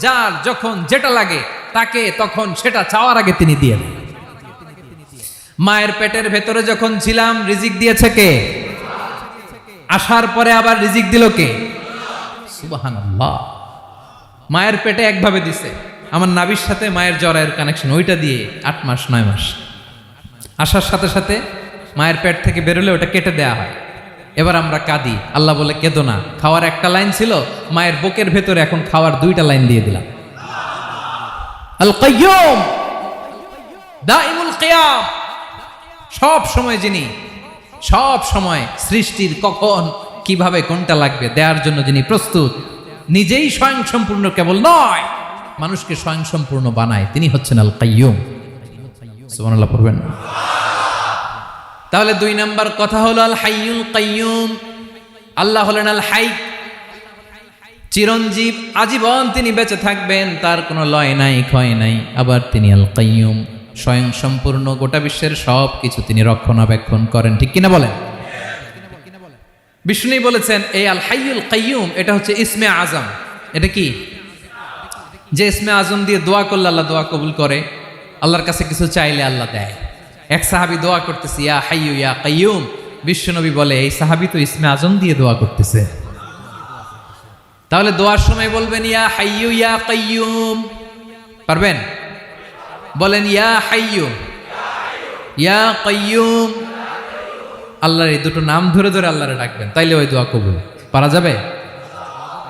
যার যখন যেটা লাগে তাকে তখন সেটা চাওয়ার আগে তিনি দিয়ে দেন। মায়ের পেটের ভেতরে যখন ছিলাম রিজিক দিয়েছে কে? আসার পরে আবার রিজিক দিল কে? সুবহানাল্লাহ। মায়ের পেটে একভাবে দিছে, আমার নাভির সাথে মায়ের জরায়ের কানেকশন, ওইটা দিয়ে 8 মাস 9 মাস। আসার সাথে সাথে মায়ের পেট থেকে বেরোলে ওটা কেটে দেয়া হয়। এবার আমরা কাঁদি, আল্লাহ বলে কেঁদো না, খাওয়ার একটা লাইন ছিল, মায়ের বুকের ভেতরে এখন খাওয়ার 2টা লাইন দিয়ে দিলাম। আল কাইয়ুম, দাইমুল কিয়াম, সব সময় যিনি, সব সময় সৃষ্টির কখন কিভাবে কোনটা লাগবে দেওয়ার জন্য যিনি প্রস্তুত, নিজেই স্বয়ং সম্পূর্ণ কেবল নয়, মানুষকে স্বয়ং সম্পূর্ণ বানায়, তিনি হচ্ছেন আল কাইয়ুম। সুবহানাল্লাহ পড়বেন। তাহলে 2 নাম্বার কথা হলো আল হাইয়ুল কাইয়ুম। আল্লাহ হলেন আল হাই, চিরঞ্জীব, আজীবন তিনি বেঁচে থাকবেন, তার কোনো লয় নাই, ক্ষয় নাই। আবার তিনি আল কাইয়ুম, স্বয়ং সম্পূর্ণ, গোটা বিশ্বের সব কিছু তিনি রক্ষণাবেক্ষণ করেন। ঠিক কিনা বলেন? বিষ্ণু বলেছেন এই আল হাইয়ুল কাইয়ুম এটা হচ্ছে ইসমে আজম। এটা কি? যে ইসমে আজম দিয়ে দোয়া করলে আল্লাহ দোয়া কবুল করে, আল্লাহর কাছে কিছু চাইলে আল্লাহ দেয়। এক সাহাবী দোয়া করতেছে ইয়া হাইয়ু ইয়া কাইয়ুম, বিশ্বনবী বলে এই সাহাবী তো ইসমে আজম দিয়ে দোয়া করতেছে। তাহলে দোয়ার সময় বলবেন ইয়া হাইয়ু ইয়া কাইয়ুম, পারবেন? বলেন ইয়া হাইয়ু ইয়া কাইয়ুম। আল্লাহর এই দুটো নাম ধরে ধরে আল্লাহরে ডাকবেন, তাইলে ওই দোয়া কবুল। পারা যাবে?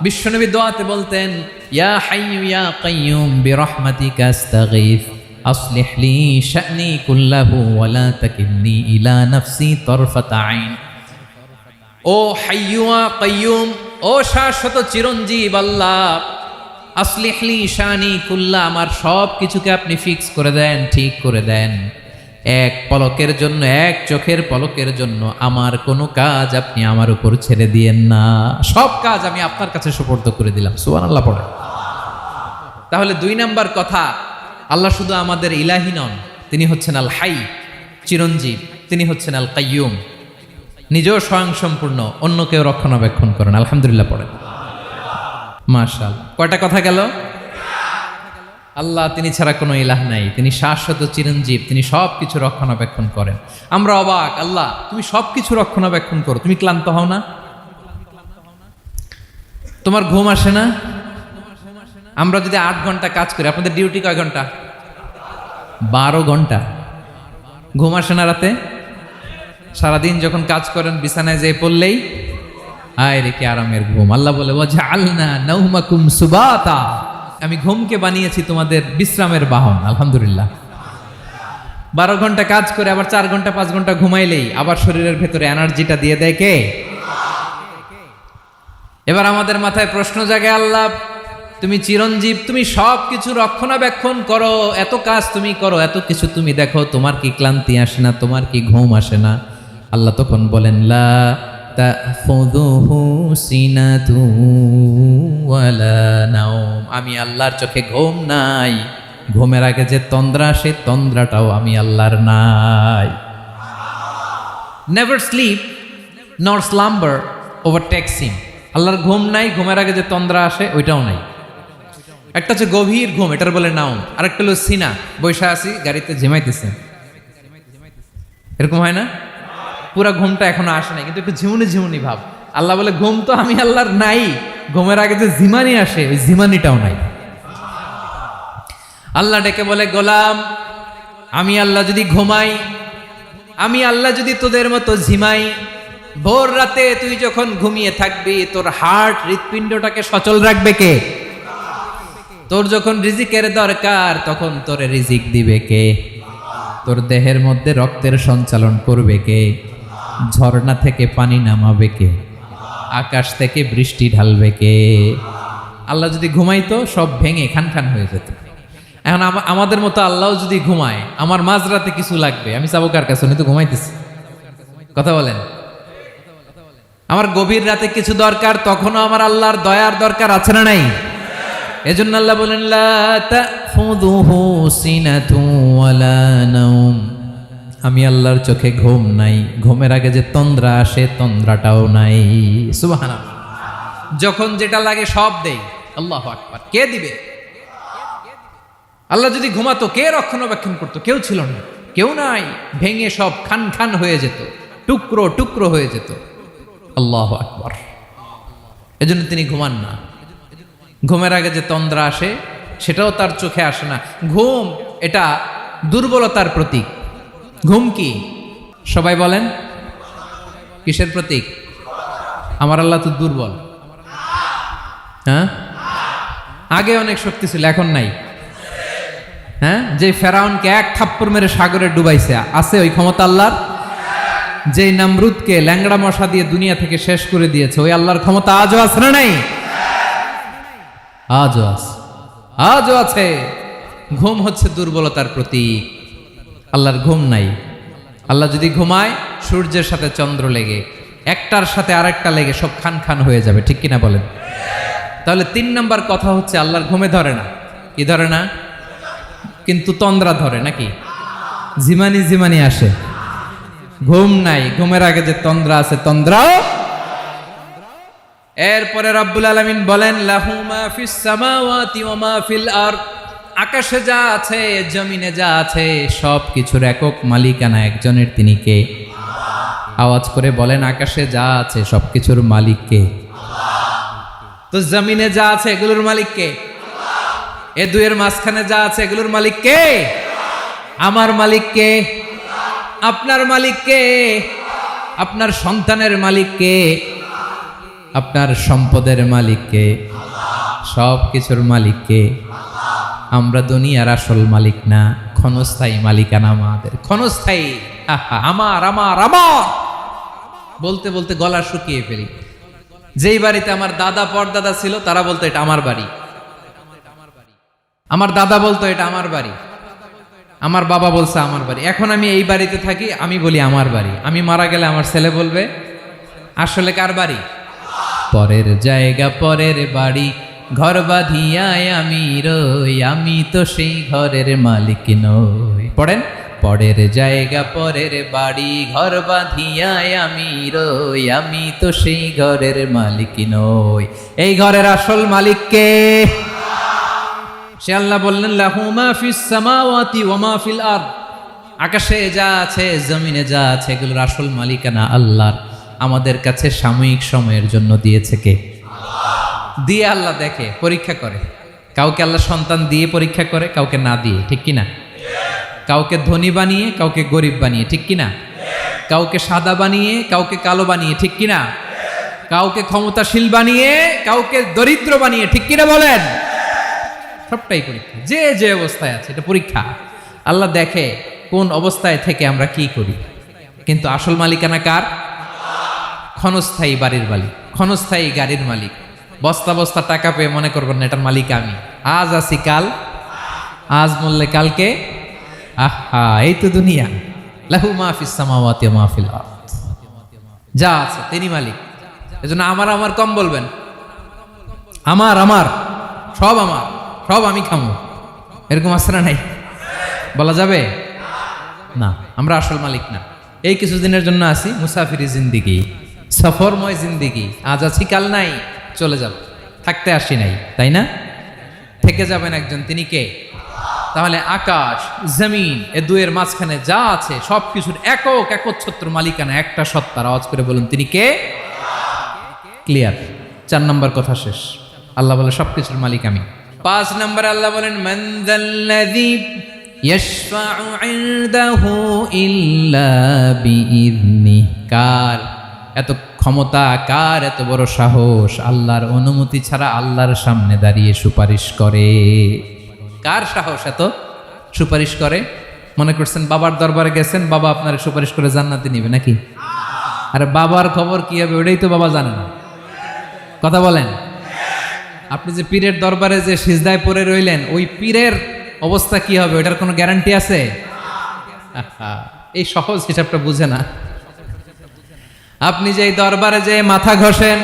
বিশ্বনবী দোয়াতে বলতেন ইয়া হাইয়ু ইয়া কাইয়ুম বিরহমাতিকা আস্তাগীথ আসলিহ লি শা'নি কুল্লাহু ওয়া লা তাকিলনি ইলা নাফসি তারফাতা আইন। ও হাইয়ু ওয়া কাইয়ুম, ও শাশ্বত চিরঞ্জীব আল্লাহ, আসলিহ লি শা'নি কুল্লাহ, আমার সব কিছুকে আপনি ফিক্স করে দেন, ঠিক করে দেন। এক পলকের জন্য, এক চোখের পলকের জন্য আমার কোনো কাজ আপনি আমার উপর ছেড়ে দিয়েন না, সব কাজ আমি আপনার কাছে সুপর্দ করে দিলাম। সুবহানাল্লাহ পড়ে। তাহলে 2 নাম্বার কথা, আল্লাহ শুধু আমাদের ইলাহি নন, তিনি হচ্ছেন আল হাই, চিরঞ্জীব, তিনি হচ্ছেন আল কাইয়ুম, নিজেও স্বয়ং সম্পূর্ণ, অন্যকেও রক্ষণাবেক্ষণ করেন। আলহামদুলিল্লাহ পড়েন। মাশাআল্লাহ। কয়টা কথা গেল? আল্লাহ তিনি ছাড়া কোনো ইলাহ নাই, তিনি শাশ্বত চিরঞ্জীব, তিনি সব কিছু রক্ষণাবেক্ষণ করেন। আমরা অবাক, আল্লাহ তুমি সব কিছু রক্ষণাবেক্ষণ করো, তুমি ক্লান্ত হও না? তোমার ঘুম আসে না? আমরা যদি 8 ঘন্টা কাজ করি, আপনাদের ডিউটি কয় ঘন্টা? 12 ঘন্টা। ঘুম আসে না রাতে? সারাদিন যখন কাজ করেন বিছানায় যেয়ে পড়লেই আয় রে কি আরামের ঘুম। আল্লাহ বলে ওয়াজআলনা নাওমাকুম সুবাতা, আমি ঘুমকে বানিয়েছি তোমাদের বিশ্রামের বাহন। আলহামদুলিল্লাহ। 12 ঘন্টা কাজ করে আবার 4 ঘন্টা 5 ঘন্টা ঘুমাইলেই আবার শরীরের ভেতরে এনার্জিটা দিয়ে দেয় কে? এবার আমাদের মাথায় প্রশ্ন জাগে, আল্লাহ তুমি চিরঞ্জীব, তুমি সব কিছু রক্ষণাবেক্ষণ করো, এত কাজ তুমি করো, এত কিছু তুমি দেখো, তোমার কি ক্লান্তি আসে না? তোমার কি ঘুম আসে না? আল্লাহ তখন বলেন লা তাখুযুহু সিনাতু ওয়ালা নাওম, আমি আল্লাহর চোখে ঘুম নাই, ঘুমের আগে যে তন্দ্রা সে তন্দ্রাটাও আমি আল্লাহর নাই। নেভার স্লিপ নর স্লাম্বার ওভারটেকস হিম, আল্লাহর ঘুম নাই, ঘুমের আগে যে তন্দ্রা আসে ওইটাও নাই। একটা হচ্ছে গভীর ঘুম, এটার বলে নাওম, আর একটা হলো সিনা, বৈশা আছি গাড়িতে ঝিমাইতেছে, এরকম হয় না? পুরা ঘুমটা এখনো আসে নাই কিন্তু একটু ঝিমুনি ঝিমুনি ভাব। আল্লাহ বলে ঘুম তো আমি আল্লাহর নাই, ঘুমের আগে যে ঝিমানি আসে ওই ঝিমানিটাও নাই। আল্লাহ ডেকে বলে গোলাম, আমি আল্লাহ যদি ঘুমাই, আমি আল্লাহ যদি তোদের মতো ঝিমাই, ভোর রাতে তুই যখন ঘুমিয়ে থাকবি তোর হার্ট হৃৎপিণ্ডটাকে সচল রাখবে কে? তোর যখন রিজিকের দরকার তখন তোরে রিজিক দিবে কে? তোর দেহের মধ্যে রক্তের সঞ্চালন করবে কে? ঝর্ণা থেকে পানি নামাবে কে? আকাশ থেকে বৃষ্টি ঢালবে কে? আল্লাহ যদি ঘুমাইতো সব ভেঙে খান খান হয়ে যেত। এখন আমাদের মতো আল্লাহ যদি ঘুমায়, আমার মাঝরাতে কিছু লাগবে, আমি যাবো কার কাছে? উনি তো ঘুমাইতেছে। কথা বলেন। আমার গভীর রাতে কিছু দরকার, তখনও আমার আল্লাহর দয়ার দরকার আছে না নাই? এজন্য আল্লাহ বলেন লা তাখুযুহু সিনাতু ওয়ালা নাওম, আমি আল্লাহর চোখে ঘুম নাই, ঘুমের আগে যে তন্দ্রা আসে তন্দ্রাটাও নাই। সুবহানাল্লাহ। যখন যেটা লাগে সব দেই। আল্লাহু আকবার। কে দিবে? আল্লাহ যদি ঘুমাতো কে রক্ষণাবেক্ষণ করতো? কেউ ছিল না, কেউ নাই, ভেঙে সব খান খান হয়ে যেত, টুকরো টুকরো হয়ে যেত। আল্লাহু আকবার। এজন্য তিনি ঘুমান না। ঘুমের আগে যে তন্দ্রা আসে সেটাও তার চোখে আসে না। ঘুম এটা দুর্বলতার প্রতীক। ঘুম কি? সবাই বলেন কিসের প্রতীক? আমার আল্লাহ তো দুর্বল। হ্যাঁ, আগে অনেক শক্তি ছিল, এখন নাই। হ্যাঁ, যে ফেরাউনকে এক থাপ্পড় মেরে সাগরে ডুবাইছে, আছে ওই ক্ষমতা আল্লাহর? যে নমরুদকে ল্যাংড়া মশা দিয়ে দুনিয়া থেকে শেষ করে দিয়েছে, ওই আল্লাহর ক্ষমতা আজও আছে না নাই? আজও আছে, আজও আছে। ঘুম হচ্ছে দুর্বলতার প্রতীক। আল্লাহর ঘুম নাই। আল্লাহ যদি ঘুমায় সূর্যের সাথে চন্দ্র লেগে, একটার সাথে আরেকটা লেগে সব খান খান হয়ে যাবে, ঠিক কিনা বলেন? তাহলে 3 নাম্বার কথা হচ্ছে আল্লাহর ঘুমে ধরে না। কি ধরে না? কিন্তু তন্দ্রা ধরে নাকি? জিমানি জিমানি আসে। ঘুম নাই, ঘুমের আগে যে তন্দ্রা আছে তন্দ্রাও। এরপরে রব্বুল আলামিন বলেন লাহু মা ফিস সামাওয়াতি ওয়া মা ফিল আরদ, আকাশে যা আছে জমিনে যা আছে সব কিছুর একক মালিকানা একজনের, তিনি কে? আওয়াজ করে বলেন আকাশে যা আছে সব কিছুর মালিক কে? তো জমিনে যা আছে এগুলোর মালিক কে? এ দুয়ের মাঝখানে যা আছে এগুলোর মালিক কে? আমার মালিক কে? আপনার মালিক কে? আপনার সন্তানের মালিক কে? আপনার সম্পদের মালিক কে? সব কিছুর মালিক কে? আমরা দুনিয়ার আসল মালিক না, ক্ষণস্থায়ী মালিকানা আমাদের। ক্ষণস্থায়ী। আমার আমার আমার বলতে বলতে গলা শুকিয়ে ফেলি। যেই বাড়িতে আমার দাদা পরদাদা ছিল তারা বলতো এটা আমার বাড়ি, আমার দাদা বলতো এটা আমার বাড়ি, আমার বাবা বলছে আমার বাড়ি। এখন আমি এই বাড়িতে থাকি, আমি বলি আমার বাড়ি। আমি মারা গেলে আমার ছেলে বলবে আসলে কার বাড়ি? পরের জায়গা পরের বাড়ি, ঘর বাঁধিয়ায় আমি রই, আমি তো সেই ঘরের মালিক নই। পড়েন, পরের জায়গা পরের বাড়ি, ঘর বাঁধিয়ায় আমি রই, আমি তো সেই ঘরের মালিক নই। এই ঘরের আসল মালিক কে? সে আল্লাহ বললেন লাহু মা ফিস সামাওয়াতি ওয়া মা ফিল আরদ, আকাশে যা আছে জমিনে যা আছে এগুলোর আসল মালিকানা আল্লাহর। আমাদের কাছে সাময়িক সময়ের জন্য দিয়েছে কে? দিয়ে আল্লাহ দেখে, পরীক্ষা করে। কাউকে আল্লাহ সন্তান দিয়ে পরীক্ষা করে, কাউকে না দিয়ে, ঠিক কিনা? কাউকে ধনী বানিয়ে কাউকে গরিব বানিয়ে, ঠিক কিনা? কাউকে সাদা বানিয়ে কাউকে কালো বানিয়ে, ঠিক কিনা? কাউকে ক্ষমতাশীল বানিয়ে কাউকে দরিদ্র বানিয়ে, ঠিক কিনা বলেন? সবটাই পরীক্ষা। যে যে অবস্থায় আছে এটা পরীক্ষা। আল্লাহ দেখে কোন অবস্থায় থেকে আমরা কি করি। কিন্তু আসল মালিকানা কার? ক্ষণস্থায়ী বাড়ির মালিক, ক্ষণস্থায়ী গাড়ির মালিক। বস্তা বস্তা টাকা পেয়ে মনে করবেন না এটার মালিক আমি। আজ আছি কাল, আজ মরলে কালকে। আহা, এই তো দুনিয়া। লাহু মা ফিস সামাওয়াতি ওয়া মা ফিল আরদ। যা আছে তিনি মালিক। এজন্য আমার আমার কম বলবেন, আমার আমার সব আমার, সব আমি খামো, এরকম আছে না নাই? বলা যাবে না, আমরা আসল মালিক না। এই কিছুদিনের জন্য আসি, মুসাফিরি জিন্দিগি, সফরময় জিন্দিগি, আজ আছি কাল নাই, চলে যাব, থাকতে আসি নাই, তাই না? থেকে যাবেন একজন, তিনি কে? তাহলে আকাশ জমিন এ দুয়ের মাঝখানে যা আছে সব কিছুর একক একচ্ছত্র মালিকানা একটা সত্তার। আওয়াজ করে বলুন তিনি কে? ক্লিয়ার। 4 নম্বর কথা শেষ। আল্লাহ বলে সবকিছুর মালিক আমি। 5 নম্বর আল্লাহ বলেন মান যাল্লাযী ইয়াশফাউ ইনদাহু ইল্লা বিইذনি। কার এত ক্ষমতা, কার এত বড় সাহস আল্লাহর অনুমতি ছাড়া আল্লাহর সামনে দাঁড়িয়ে সুপারিশ করে? কার সাহস এত সুপারিশ করে? মনে করছেন বাবার দরবারে গেছেন, বাবা আপনার সুপারিশ করে জান্নাতে নিবে নাকি? আরে বাবার খবর কি হবে ওটাই তো বাবা জানে না। কথা বলেন। আপনি যে পীরের দরবারে যে সিজদায় পড়ে রইলেন, ওই পীরের অবস্থা কি হবে ওটার কোনো গ্যারান্টি আছে? এই সহজ হিসাবটা বুঝে না। আপনি যেই দরবারে যে মাথা ঘষেন,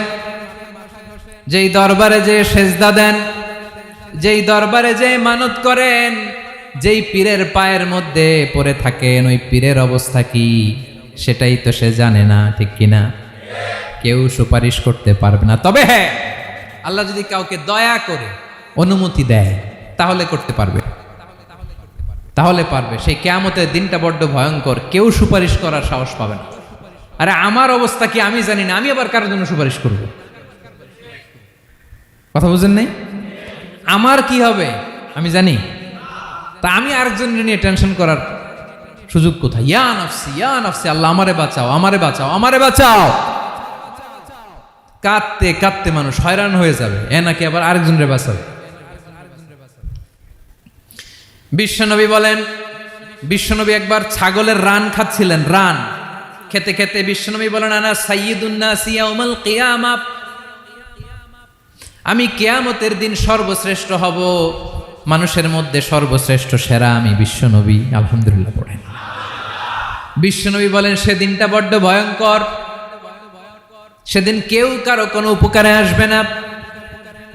যেই দরবারে যে সেজদা দেন, যেই দরবারে যে মানত করেন, যেই পীরের পায়ের মধ্যে পড়ে থাকেন, ওই পীরের অবস্থা কি সেটাই তো সে জানে না, ঠিক কিনা? কেউ সুপারিশ করতে পারবে না। তবে হ্যাঁ, আল্লাহ যদি কাউকে দয়া করে অনুমতি দেয় তাহলে করতে পারবে, তাহলে পারবে। সেই কিয়ামতের দিনটা বড্ড ভয়ঙ্কর, কেউ সুপারিশ করার সাহস পাবে না। আরে আমার অবস্থা কি আমি জানি না, আমি আবার কারোর জন্য সুপারিশ করব? কথা বুঝেন নাই? আমার কি হবে আমি জানি, তা আমি আরেকজনের নিয়ে টেনশন করার সুযোগ কোথায়? ইয়া নাফসি ইয়া নাফসি, আল্লাহ আমারে বাঁচাও, আমারে বাঁচাও, আমারে বাঁচাও। কাঁদতে কাঁদতে মানুষ হয়রান হয়ে যাবে, এ নাকি আবার আরেকজনের বাঁচাবে। বিশ্বনবী বলেন, বিশ্বনবী একবার ছাগলের রান খাচ্ছিলেন, রান খেতে খেতে বিশ্বনবী বলেন আনা সাইয়্যিদুন নাস ইয়াউমাল কিয়ামা, আমি কিয়ামতের দিন সর্বশ্রেষ্ঠ হব, মানুষের মধ্যে সর্বশ্রেষ্ঠ সেরা আমি বিশ্বনবী। আলহামদুলিল্লাহ পড়েন। বিশ্বনবী বলেন সেদিনটা বড্ড ভয়ঙ্কর, সেদিন কেউ কারো কোনো উপকারে আসবে না,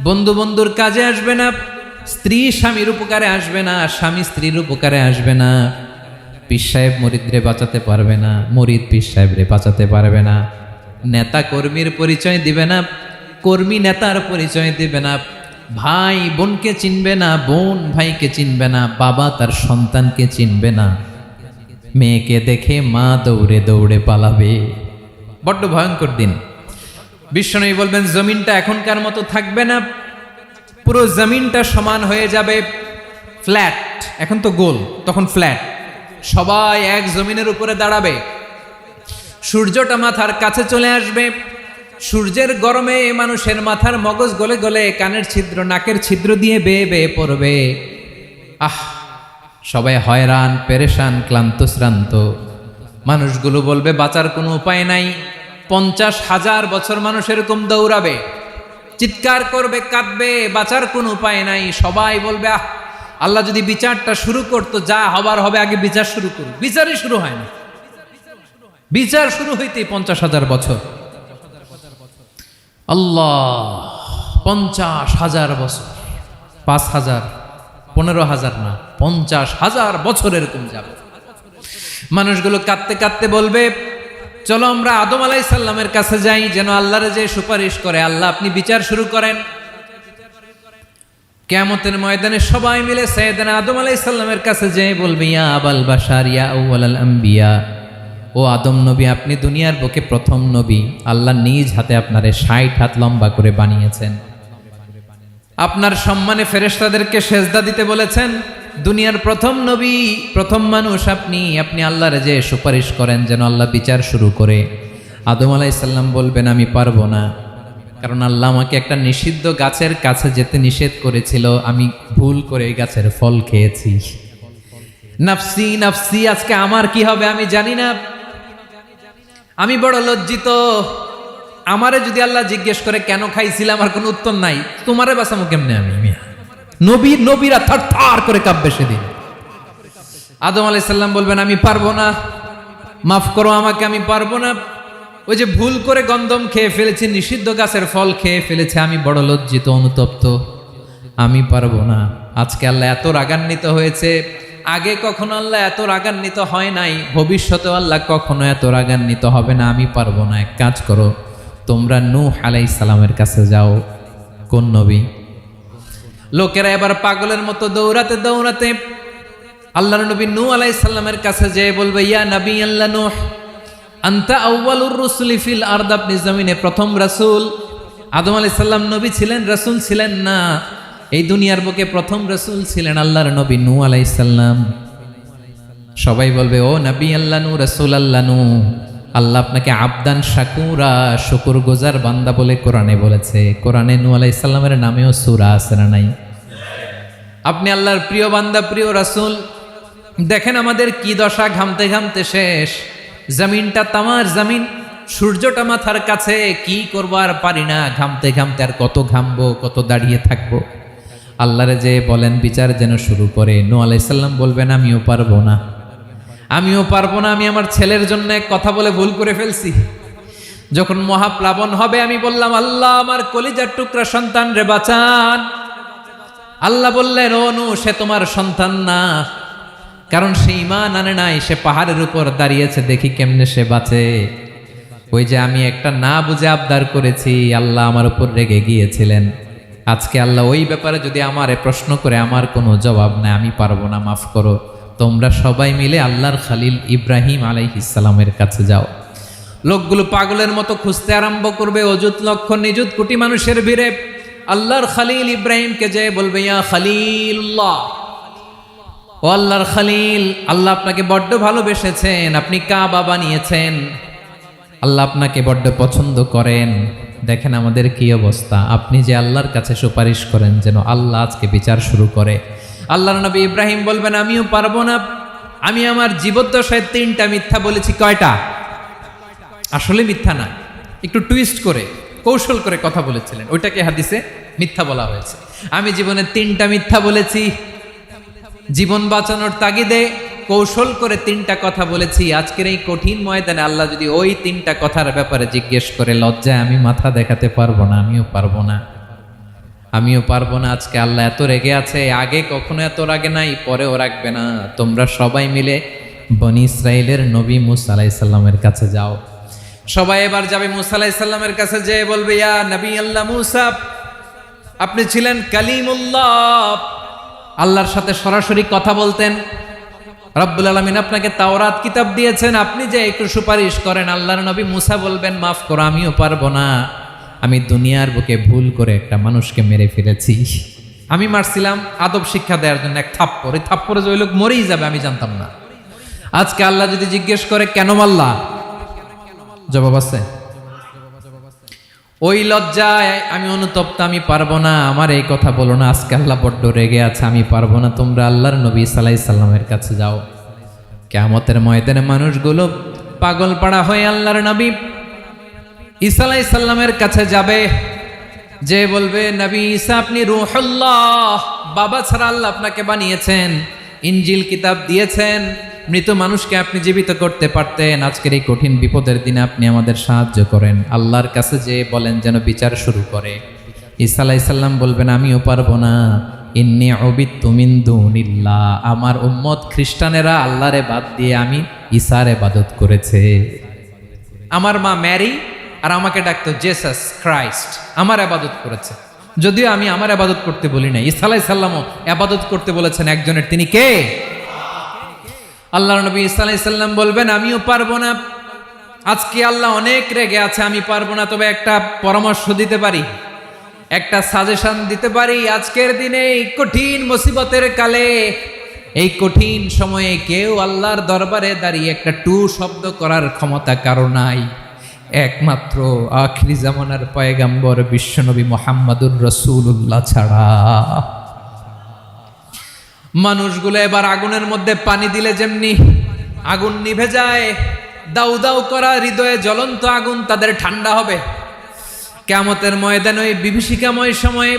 বন্ধু বন্ধুর কাজে আসবে না, স্ত্রী স্বামীর উপকারে আসবে না, স্বামী স্ত্রীর উপকারে আসবে না, পীর সাহেব মুরিদরে বাঁচাতে পারবে না, মুরিদ পীর সাহেবরে বাঁচাতে পারবে না, নেতা কর্মীর পরিচয় দিবে না, কর্মী নেতার পরিচয় দিবে না, ভাই বোনকে চিনবে না, বোন ভাইকে চিনবে না, বাবা তার সন্তানকে চিনবে না, মেয়েকে দেখে মা দৌড়ে দৌড়ে পালাবে। বড্ড ভয়ঙ্কর দিন। বিশ্বনবী বলবেন জমিনটা এখনকার মতো থাকবে না, পুরো জমিনটা সমান হয়ে যাবে, ফ্ল্যাট। এখন তো গোল, তখন ফ্ল্যাট। সবাই এক জমিনের উপরে দাঁড়াবে, সূর্যটা মাথার কাছে চলে আসবে, সূর্যের গরমে মানুষের মাথার মগজ গলে গলে কানের ছিদ্র নাকের ছিদ্র দিয়ে বেয়ে বেয়ে পড়বে। আহ, সবাই হয়রান পেরেশান ক্লান্ত শ্রান্ত। মানুষগুলো বলবে বাঁচার কোনো উপায় নাই। 50,000 বছর মানুষ এরকম দৌড়াবে, চিৎকার করবে, কাঁদবে, বাঁচার কোনো উপায় নাই। সবাই বলবে আহ, আল্লাহ যদি বিচারটা শুরু করতো, যা হবার হবে, আগে বিচার শুরু করুন। বিচারই শুরু হয় না, বিচার শুরু হইতেই 50,000 বছর। আল্লাহ, 50,000 বছর, 5,000, 15,000 না, 50,000 বছর এরকম যাবে। মানুষগুলো কাঁদতে কাঁদতে বলবে চলো আমরা আদম আলাইহিস সালামের কাছে যাই, যেন আল্লাহরে যে সুপারিশ করে, আল্লাহ আপনি বিচার শুরু করেন। কিয়ামতের ময়দানে সবাই মিলে সাইয়েদনা আদম আলাইহিস সালামের কাছে যেয়ে বলবে ইয়া আবাল বাশার ইয়া আউয়ালাল আম্বিয়া, ও আদম নবী আপনি দুনিয়ার বুকে প্রথম নবী, আল্লাহ নিজ হাতে আপনারে 60 হাত লম্বা করে বানিয়েছেন, আপনার সম্মানে ফেরেশতাদেরকে সেজদা দিতে বলেছেন, দুনিয়ার প্রথম নবী প্রথম মানুষ আপনি, আপনি আল্লাহরে যে সুপারিশ করেন যেন আল্লাহ বিচার শুরু করে। আদম আলাইহিস সালাম বলবেন আমি পারবো না, কারণ আল্লাহ আমাকে একটা নিষিদ্ধ গাছের কাছে যেতে নিষেধ করেছিল, আমি ভুল করে এই গাছের ফল খেয়েছি। নাফসি নাফসি, আজকে আমার কি হবে আমি জানি না, আমি বড় লজ্জিত। আমারে যদি আল্লাহ জিজ্ঞেস করে কেন খাইছিলাম, আমার কোনো উত্তর নাই, তোমারে বাঁচামো কেমনে আমি? নবীরা থার থার করে কাঁপবে সেদিন। আদম আলাইহিস সালাম বলবেন আমি পারবো না, মাফ করো আমাকে, আমি পারবো না। ওই যে ভুল করে গন্ধম খেয়ে ফেলেছি, নিষিদ্ধ গাছের ফল খেয়ে ফেলেছে, আমি বড় লজ্জিত অনুতপ্ত, আমি পারবো না। আজকে আল্লাহ এত রাগান্বিত হয়েছে, আগে কখনো আল্লাহ এত রাগান্বিত হয় নাই, ভবিষ্যতেও আল্লাহ কখনো এত রাগান্বিত হবে না, আমি পারবো না। এক কাজ করো, তোমরা নূহ আলাইহিস সালামের কাছে যাও। কোন নবী? লোকেরা এবার পাগলের মতো দৌড়াতে দৌড়াতে আল্লাহর নবী নূহ আলাইহিস সালামের কাছে যেয়ে বলবে, ইয়া নবী আল্লাহ নূহ, আনতা আউয়ালুর রুসুলি ফিল আরদ, আপনি জমিনে প্রথম রাসূল। আদম আলাইহিস সালাম নবী ছিলেন, রাসূল ছিলেন না। এই দুনিয়ার বুকে প্রথম রাসূল ছিলেন আল্লাহর নবী নূহ আলাইহিস সালাম। সবাই বলবে, ও নবী আল্লাহ নূহ, রাসূল আল্লাহ নূহ, আল্লাহ আপনাকে আবদান শাকুরা, শুকরগুজার বান্দা বলে কোরআনে বলেছে। কোরআনে নূহ আলাইহিস সালামের নামেও সূরা আছে না নাই? আপনি আল্লাহর প্রিয় বান্দা, প্রিয় রাসূল। দেখেন আমাদের কি দশা, ঘামতে ঘামতে শেষ। জমিনটা তামার জমিন, সূর্যটা মাথার কাছে, কি করবো আর পারি না, ঘামতে ঘামতে আর কত ঘামবো, কত দাঁড়িয়ে থাকবো। আল্লাহরে যে বলেন বিচার যেন শুরু করে। নূহ আলাইহিস সালাম বলবেন, আমিও পারবো না, আমিও পারবো না। আমি আমার ছেলের জন্য এক কথা বলে ভুল করে ফেলছি। যখন মহাপ্লাবন হবে আমি বললাম, আল্লাহ আমার কলিজার টুকরা সন্তান রে বাঁচান। আল্লাহ বললেন, ও নূহ, সে তোমার সন্তান না, কারণ সে ঈমান আনে নাই, সে পাহাড়ের উপর দাঁড়িয়েছে, দেখি কেমনে সে বাঁচে। ওই যে আমি একটা না বুঝে আবদার করেছি, আল্লাহ আমার উপর রেগে গিয়েছিলেন। আজকে আল্লাহ ওই ব্যাপারে যদি আমারে প্রশ্ন করে, আমার কোনো জবাব নাই, আমি পারবো না, মাফ করো। তোমরা সবাই মিলে আল্লাহর খালিল ইব্রাহিম আলাইহিস সালামের কাছে যাও। লোকগুলো পাগলের মতো খুঁজতে আরম্ভ করবে, অযুত লক্ষ নিযুত কোটি মানুষের ভিড়ে আল্লাহর খালিল ইব্রাহিমকে যে বলবে, ইয়া খালিলুল্লাহ, ও আল্লাহর খালিল, আল্লাহ আপনাকে বড্ড ভালোবেসেছেন, আপনি কাবা বানিয়েছেন, আল্লাহ আপনাকে বড্ড পছন্দ করেন। দেখেন আমাদের কি অবস্থা। আপনি যে আল্লাহর কাছে সুপারিশ করেন যেন আল্লাহ আজকে বিচার শুরু করে। আল্লাহর নবী ইব্রাহিম বলবেন, আমিও পারবো না। আমি আমার জীবদ্দশায় 3টা মিথ্যা বলেছি। কয়টা? আসলে মিথ্যা না, একটু টুইস্ট করে, কৌশল করে কথা বলেছিলেন, ওইটাকে হাদিসে মিথ্যা বলা হয়েছে। আমি জীবনে 3টা মিথ্যা বলেছি, জীবন বাঁচানোর তাগিদে কৌশল করে 3টা কথা বলেছি। আজকের এই কঠিন ময়দানে আল্লাহ যদি ওই 3টা কথার ব্যাপারে জিজ্ঞেস করে, লজ্জায় আমি মাথা দেখাতে পারবো না, আমিও পারবো না, আমিও পারবো না। আজকে আল্লাহ এত রেগে আছে, আগে কখনো এত রাগে নাই, পরেও রাখবে না। তোমরা সবাই মিলে বনি ইসরাইলের নবী মূসা আলাইহিস সালামের কাছে যাও। সবাই এবার যাবে মূসা আলাইহিস সালামের কাছে, যেয়ে বলবে, ইয়া নবী আল্লাহ মূসা, আপনি ছিলেন কালিমুল্লাহ, আল্লাহর সাথে সরাসরি কথা বলতেন। রব্বুল আলামিন আপনাকে তাওরাত কিতাব দিয়েছেন, আপনি যে একটু সুপারিশ করেন। আল্লাহর নবী মূসা বলবেন, মাফ করো, আমিও পারবো না। আমি দুনিয়ার বুকে ভুল করে একটা মানুষকে মেরে ফেলেছি। আমি মারছিলাম আদব শিক্ষা দেওয়ার জন্য এক থাপ্পড়, এই থাপ্পড়ে যে ওই লোক মরেই যাবে আমি জানতাম না। আজকে আল্লাহ যদি জিজ্ঞেস করে কেন মারলা, জবাব আছে? ওই লজ্জায় আমি অনুতপ্ত, আমি পারবো না, আমার এই কথা বলো না। আজকে আল্লাহ বড্ড রেগে আছে, আমি পারবো না। তোমরা আল্লাহর নবী ঈসা আলাইহিস সালামের কাছে যাও। কিয়ামতের ময়দানে মানুষগুলো পাগল পাড়া হয়ে আল্লাহর নবী ঈসা আলাইহিস সালামের কাছে যাবে, যে বলবে, নবী ঈসা আপনি রূহুল্লাহ, বাবা ছাড়া আল্লাহ আপনাকে বানিয়েছেন, ইনজিল কিতাব দিয়েছেন, মৃত মানুষকে আপনি জীবিত করতে পারতেন। আজকের এই কঠিন বিপদের দিনে আপনি আমাদের সাহায্য করেন। আল্লাহর কাছে যে বলেন যেন বিচার শুরু করে। ঈসা আলাইহিস সালাম বলবেন, আমিও পারবো না। ইন্নী উবিদতু মিন দুনিল্লাহ, আমার উম্মত খ্রিস্টানেরা আল্লাহরে বাদ দিয়ে আমি ঈসার ইবাদত করেছে। আমার মা ম্যারি আর আমাকে ডাকতো জেসাস ক্রাইস্ট, আমার ইবাদত করেছে। যদিও আমি আমার ইবাদত করতে বলি না, ঈসা আলাইহিস সালামও ইবাদত করতে বলেছেন একজনের, তিনি কে? আল্লাহর নবী ঈসা আলাইহিস সালাম বলবেন, আমিও পারবো না। আজকে আল্লাহ অনেক রেগে আছে, আমি পারবো না। তবে একটা পরামর্শ দিতে পারি, একটা সাজেশন দিতে পারি। আজকের দিনে এই কঠিন মুসিবতের কালে, এই কঠিন সময়ে কেউ আল্লাহর দরবারে দাঁড়িয়ে একটা টু শব্দ করার ক্ষমতা কারো নাই, একমাত্র আখিরি জামানার পয়গাম্বর বিশ্বনবী মুহাম্মাদুর রাসূলুল্লাহ ছাড়া। মানুষগুলো এবার আগুনের মধ্যে পানি দিলে যেমনি আগুন নিভে যায়, দাউ দাউ করা হৃদয়ে জ্বলন্ত আগুন তাদের ঠান্ডা হবে। কিয়ামতের ময়দানে ওই বিভীষিকাময় সময়ে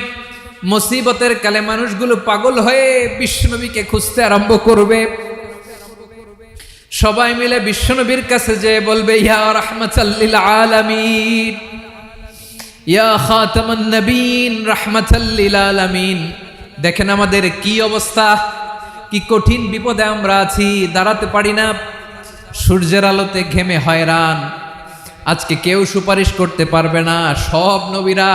মুসিবতের কালে মানুষগুলো পাগল হয়ে বিশ্বনবীকে খুঁজতে আরম্ভ করবে। সবাই মিলে বিশ্বনবীর কাছে যে বলবে ইয়া রাহমাতাল লিল আলামিন, ইয়া খাতামান নবীন রাহমাতাল লিল আলামিন। দেখেন আমাদের কি অবস্থা, কি কঠিন বিপদে আমরা আছি, দাঁড়াতে পারি না, সূর্যের আলোতে ঘেমে হয়রান। আজকে কেউ সুপারিশ করতে পারবে না। সব নবীরা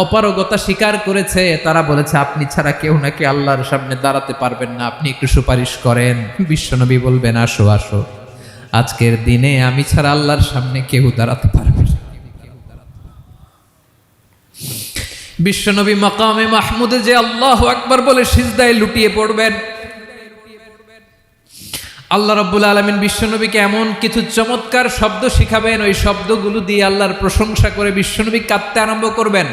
অপারগতা স্বীকার করেছে, তারা বলেছে আপনি ছাড়া কেউ নাকি আল্লাহর সামনে দাঁড়াতে পারবেন না, আপনি একটু সুপারিশ করেন। বিশ্বনবী বলবেন আসো আসো, আজকের দিনে আমি ছাড়া আল্লাহর সামনে কেউ দাঁড়াতে পারবে না। বিশ্বনবী মাকামে মাহমুদে যে আল্লাহু আকবার বলে সিজদায় লুটিয়ে পড়বেন, আল্লাহ রাব্বুল আলামিন বিশ্বনবীকে এমন কিছু চমৎকার শব্দ শিখাবেন, ওই শব্দগুলো দিয়ে আল্লাহর প্রশংসা করে বিশ্বনবী কাঁদতে আরম্ভ করবেন।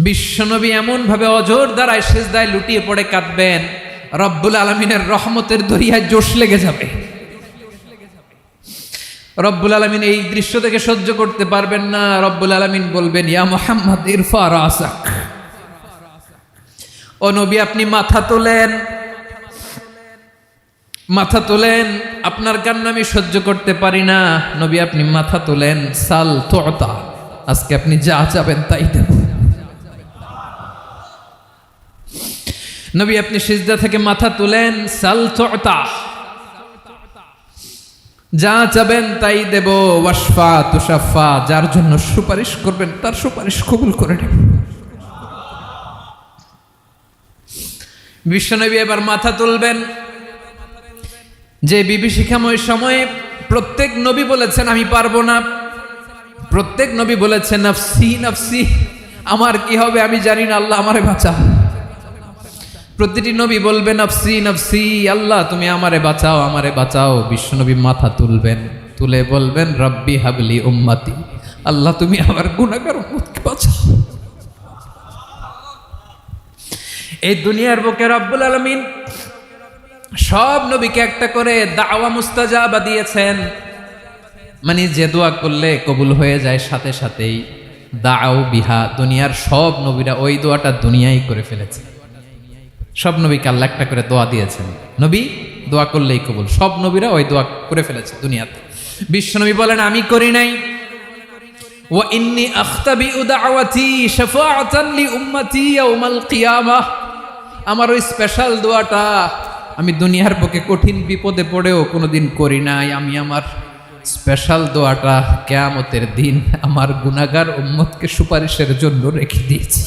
বিশ্বনবী এমন ভাবে অজর দ্বারায় সিজদায় লুটিয়ে পড়ে কাঁদবেন, রব্বুল আলামিনের রহমতের দরিয়ায় জোশ লেগে যাবে। রব্বুল আলামিন এই দৃশ্য থেকে সহ্য করতে পারবেন না। রব্বুল আলামিন বলবেন ইয়া মুহাম্মদ ইরফা রাসাক, ও নবী আপনি মাথা তোলেন, মাথা তোলেন, আপনার কান্না আমি সহ্য করতে পারি না। নবী আপনি মাথা তোলেন, সাল তুতা, আজকে আপনি যা চাবেন তাই দেব। নবী আপনি সিজদা থেকে মাথা তুলেন, সাল তুতা, যা চাবেন তাই দেব। ওয়াশফা তুশাফা, যার জন্য সুপারিশ করবেন তার সুপারিশ কবুল করে নেব। বিশ্বনবী এবার মাথা তুলবেন। যে বিভীষিকাময় সময়ে প্রত্যেক নবী বলেছেন আমি পারবো না, প্রত্যেক নবী বলেছেন নফসি নফসি, আমার কি হবে আমি জানি না, আল্লাহ আমারে বাঁচাও। প্রতিটি নবী বলবে নফসি নফসি, আল্লাহ তুমি আমারে বাঁচাও আমারে বাঁচাও। বিশ্বনবী মাথা তুলবেন, তুলে বলবেন রব্বি হাবলি উম্মতি, আল্লাহ তুমি আমার গুনাহগার উম্মতকে বাঁচাও। এই দুনিয়ার বুকে রব্বুল আলামিন সব নবীকে একটা করে দাওয়া মুস্তাজাবা দিয়েছেন, মানে যে দোয়া করলে কবুল হয়ে যায় সাথে সাথেই। দাও বিহা, দুনিয়ার সব নবীরা ওই দোয়াটা দুনিয়ায় করে ফেলেছে। সব নবীকে আল্লাহ একটা করে দোয়া দিয়েছেন, নবী দোয়া করলেই কবুল। সব নবীরা ওই দোয়া করে ফেলেছে দুনিয়াতে। বিশ্বনবী বলেন আমি করি নাই। ওয়া ইন্নী আখতাবি দাওয়াতি শাফাআতান লি উম্মতি ইয়াউমাল কিয়ামাহ, আমার ওই স্পেশাল দোয়াটা আমি দুনিয়ার বুকে কঠিন বিপদে পড়েও কোনোদিন করি নাই। আমি আমার স্পেশাল দোয়াটা কিয়ামতের দিন আমার গুনাহগার উম্মতকে সুপারিশের জন্য রেখে দিয়েছি।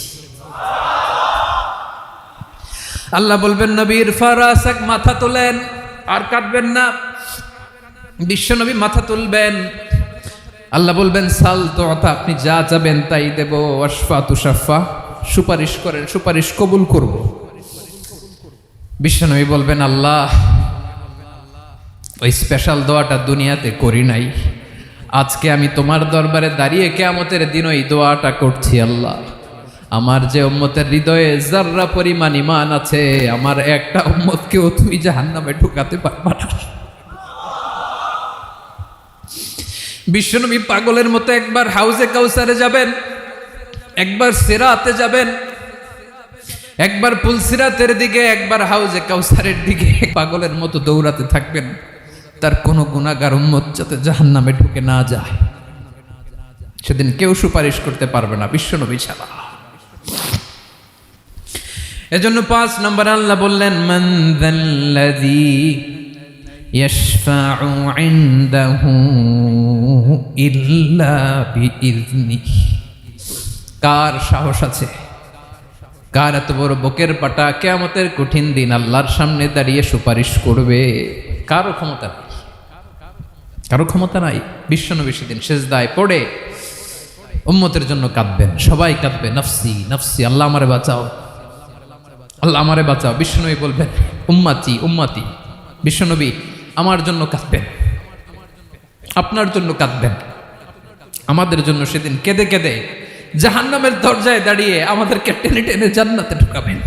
আল্লাহ বলবেন নবীর ফারাসাক, মাথা তোলেন, আর কাঁদবেন না। বিশ্বনবী মাথা তুলবেন, আল্লাহ বলবেন সাল তুতা, আপনি যা চাবেন তাই দেব। ওয়াশফা তুশাফা, সুপারিশ করেন সুপারিশ কবুল করব। বিশ্বনবী বলবেন আল্লাহ ওই স্পেশাল দোয়াটা দুনিয়াতে করি নাই, আজকে আমি তোমার দরবারে দাঁড়িয়ে কিয়ামতের দিন ওই দোয়াটা করছি। আল্লাহ আমার যে উম্মতের হৃদয়ে যাররা পরিমাণ ঈমান আছে, আমার একটা উম্মতকেও তুমি জাহান্নামে ঢুকাতে পারবা না। বিশ্বনবী পাগলের মতো একবার হাউজে কাউসারে যাবেন, একবার সিরাতে যাবেন, একবার পুলসিরাতের দিকে, একবার হাউজে কাউসারের দিকে, পাগলের মতো দৌড়াতে থাকবেন, তার কোনো গুনাহগার উম্মত যাতে জাহান্নামে ঢুকে না যায়। সেদিন কেউ সুপারিশ করতে পারবে না বিশ্বনবী ছাড়া। এজন্য 5 নম্বর আল্লাহ বললেন মান যাল্লাযী ইয়াশফাউ ইনদাহু ইল্লা বিইযনিহি, কার সাহস আছে, কার এত বড় বুকের পাটা কিয়ামতের কঠিন দিন আল্লাহর সামনে দাঁড়িয়ে সুপারিশ করবে? কারো ক্ষমতা নাই, কারো ক্ষমতা নাই। বিশ্বনবী সেদিন সিজদায় পড়ে উম্মতের জন্য কাঁদবেন, সবাই কাঁদবে নফসি নফসি, আল্লাহ আমারে বাঁচাও আল্লাহ আমারে বাঁচাও। বিশ্বনবী বলবেন উম্মতি উম্মতি, বিশ্বনবী আমার জন্য কাঁদবেন, আপনার জন্য কাঁদবেন, আমাদের জন্য সেদিন কেঁদে কেঁদে জাহান্নামের দরজায় দাঁড়িয়ে আমাদেরকে টেনে টেনে জান্নাতে ঢুকাবেন।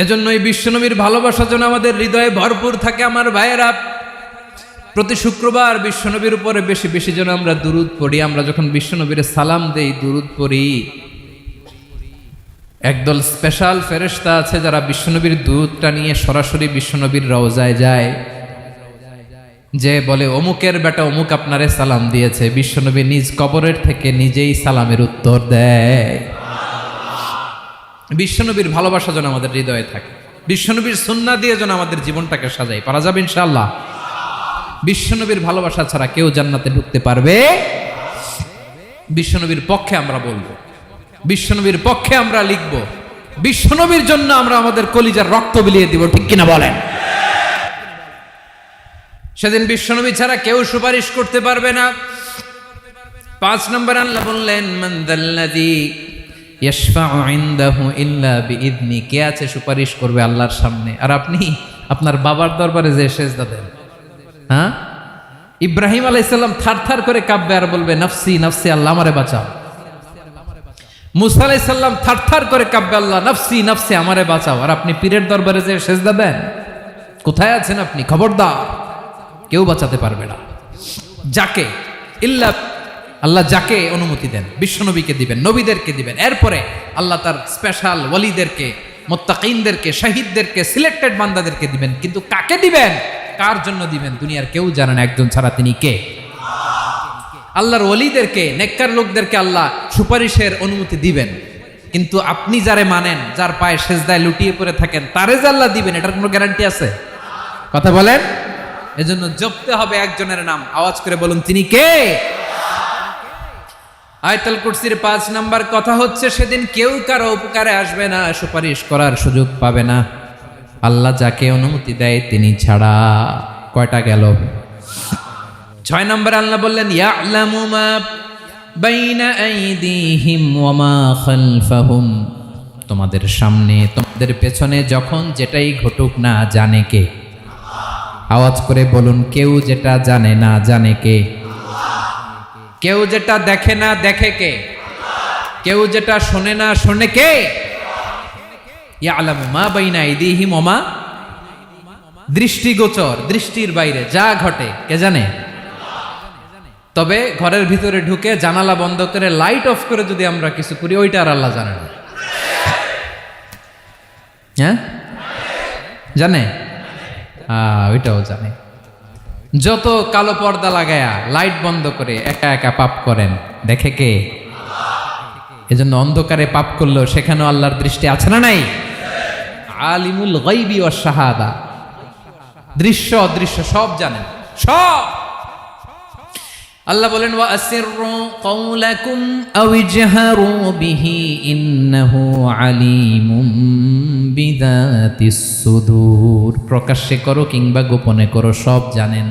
এজন্য এই বিশ্বনবীর ভালোবাসা যেন আমাদের হৃদয়ে ভরপুর থাকে। আমার ভাইয়েরা, প্রতি শুক্রবার বিশ্বনবীর উপরে বেশি বেশি যেন আমরা দুরূদ পড়ি। আমরা যখন বিশ্বনবীর সালাম দেই, দুরূদ পড়ি, একদল স্পেশাল ফেরেশতা আছে যারা বিশ্বনবীর দুধটা নিয়ে সরাসরি বিশ্বনবীর রওজায় যায়, যে বলে অমুকের বেটা অমুক আপনারে সালাম দিয়েছে। বিশ্বনবী নিজ কবরের থেকে নিজেই সালামের উত্তর দেয়। বিশ্বনবীর ভালোবাসা যেন আমাদের হৃদয়ে থাকে, বিশ্বনবীর সুন্নাহ দিয়ে যেন আমাদের জীবনটাকে সাজাই। পারা যাবে ইনশাআল্লাহ। বিশ্বনবীর ভালোবাসা ছাড়া কেউ জান্নাতে ঢুকতে পারবে। বিশ্বনবীর পক্ষে আমরা বলবো, বিশ্বনবীর পক্ষে আমরা লিখব, বিশ্বনবীর জন্য আমরা আমাদের কলিজার রক্ত বিলিয়ে দিব, ঠিক কিনা বলেন? সেদিন বিশ্বনবী ছাড়া কেউ সুপারিশ করতে পারবে না। 5 নম্বর আল্লাহ বললেন, মান যাল্লাযী ইয়াশফাউ ইনদাহু ইল্লা বিইذনি। কে আছে সুপারিশ করবে আল্লাহর সামনে আর আপনি আপনার বাবার দরবারে যে সেজদা দেন? হ্যাঁ, ইব্রাহিম আলাইহিস সালাম থারথার করে কাঁপবে আর বলবে নাফসি নাফসি, আল্লাহ আমারে বাঁচাও। মুসা আলাইহিস সালাম থারথার করে কাঁপবে, আল্লাহ নাফসি নাফসি, আমারে বাঁচাও। আর আপনি পীরের দরবারে যে সেজদা দেন? কোথায় আছেন আপনি? খবরদার, কেউ বাঁচাতে পারবে না। যাকে ইল্লা আল্লাহ যাকে অনুমতি দেন, বিশ্বনবীকে দিবেন, নবীদেরকে দিবেন। এরপরে আল্লাহ তার স্পেশাল ওয়ালিদেরকে, মুত্তাকিনদেরকে, শহীদদেরকে, সিলেক্টেড বান্দাদেরকে দিবেন। কিন্তু কাকে দিবেন, কার জন্য দিবেন, দুনিয়ার কেউ জানে না একজন ছাড়া, তিনি কে? আল্লাহর ওয়ালিদেরকে, নেককার লোকদেরকে আল্লাহ সুপারিশের অনুমতি দিবেন। কিন্তু আপনি যারে মানেন, যার পায়ে সেজদায় লুটিয়ে পড়ে থাকেন, তারে যে আল্লাহ দিবেন, এটার কোনো গ্যারান্টি আছে? কথা বলেন। এজন্য জপতে হবে একজনের নাম, আওয়াজ করে বলুন, তিনি কে? আয়াতুল কুরসির 5 নাম্বার কথা হচ্ছে, সেদিন কেউ কারো উপকারে আসবে না, সুপারিশ করার সুযোগ পাবে না, আল্লাহ যাকে অনুমতি দেয় তিনি ছাড়া। কয়টা গেল? 6 নম্বর আল্লাহ বললেন, ইয়ালামু মা বাইনা আইদিহিম ওয়া মা খালফাহুম। তোমাদের সামনে, তোমাদের পেছনে যখন যেটাই ঘটুক না, জানে কে? আওয়াজ করে বলুন, কেউ যেটা জানে না, জানে কে? কেউ যেটা দেখে না, দেখে কে? কেউ যেটা শোনে না, শোনে কে? ইয়ালামু মা বাইনা আইদিহিম ওয়া মা, দৃষ্টিগোচর, দৃষ্টির বাইরে যা ঘটে কে জানে? তবে ঘরের ভিতরে ঢুকে জানালা বন্ধ করে লাইট অফ করে যদি আমরা কিছু করি, ওইটা আর আল্লাহ জানে না। হ্যাঁ, জানে? ওইটাও জানে। যত কালো পর্দা লাগায়া লাইট বন্ধ করে একা একা পাপ করেন, দেখে কে? এজন্য অন্ধকারে পাপ করলেও সেখানেও আল্লাহর দৃষ্টি আছে না নাই? আলিমুল গায়বি ওয়াশ শাহাদা, দৃশ্য অদৃশ্য সব জানেন, সব। আল্লাহ বলেন, ওয়া আসিররু কাওলাকুম আও ইজহারু বিহি ইন্নাহু আলিমুম বিযাতিস সুদূর। প্রকাশ্যে করো কিংবা গোপনে করো, সব জানেন।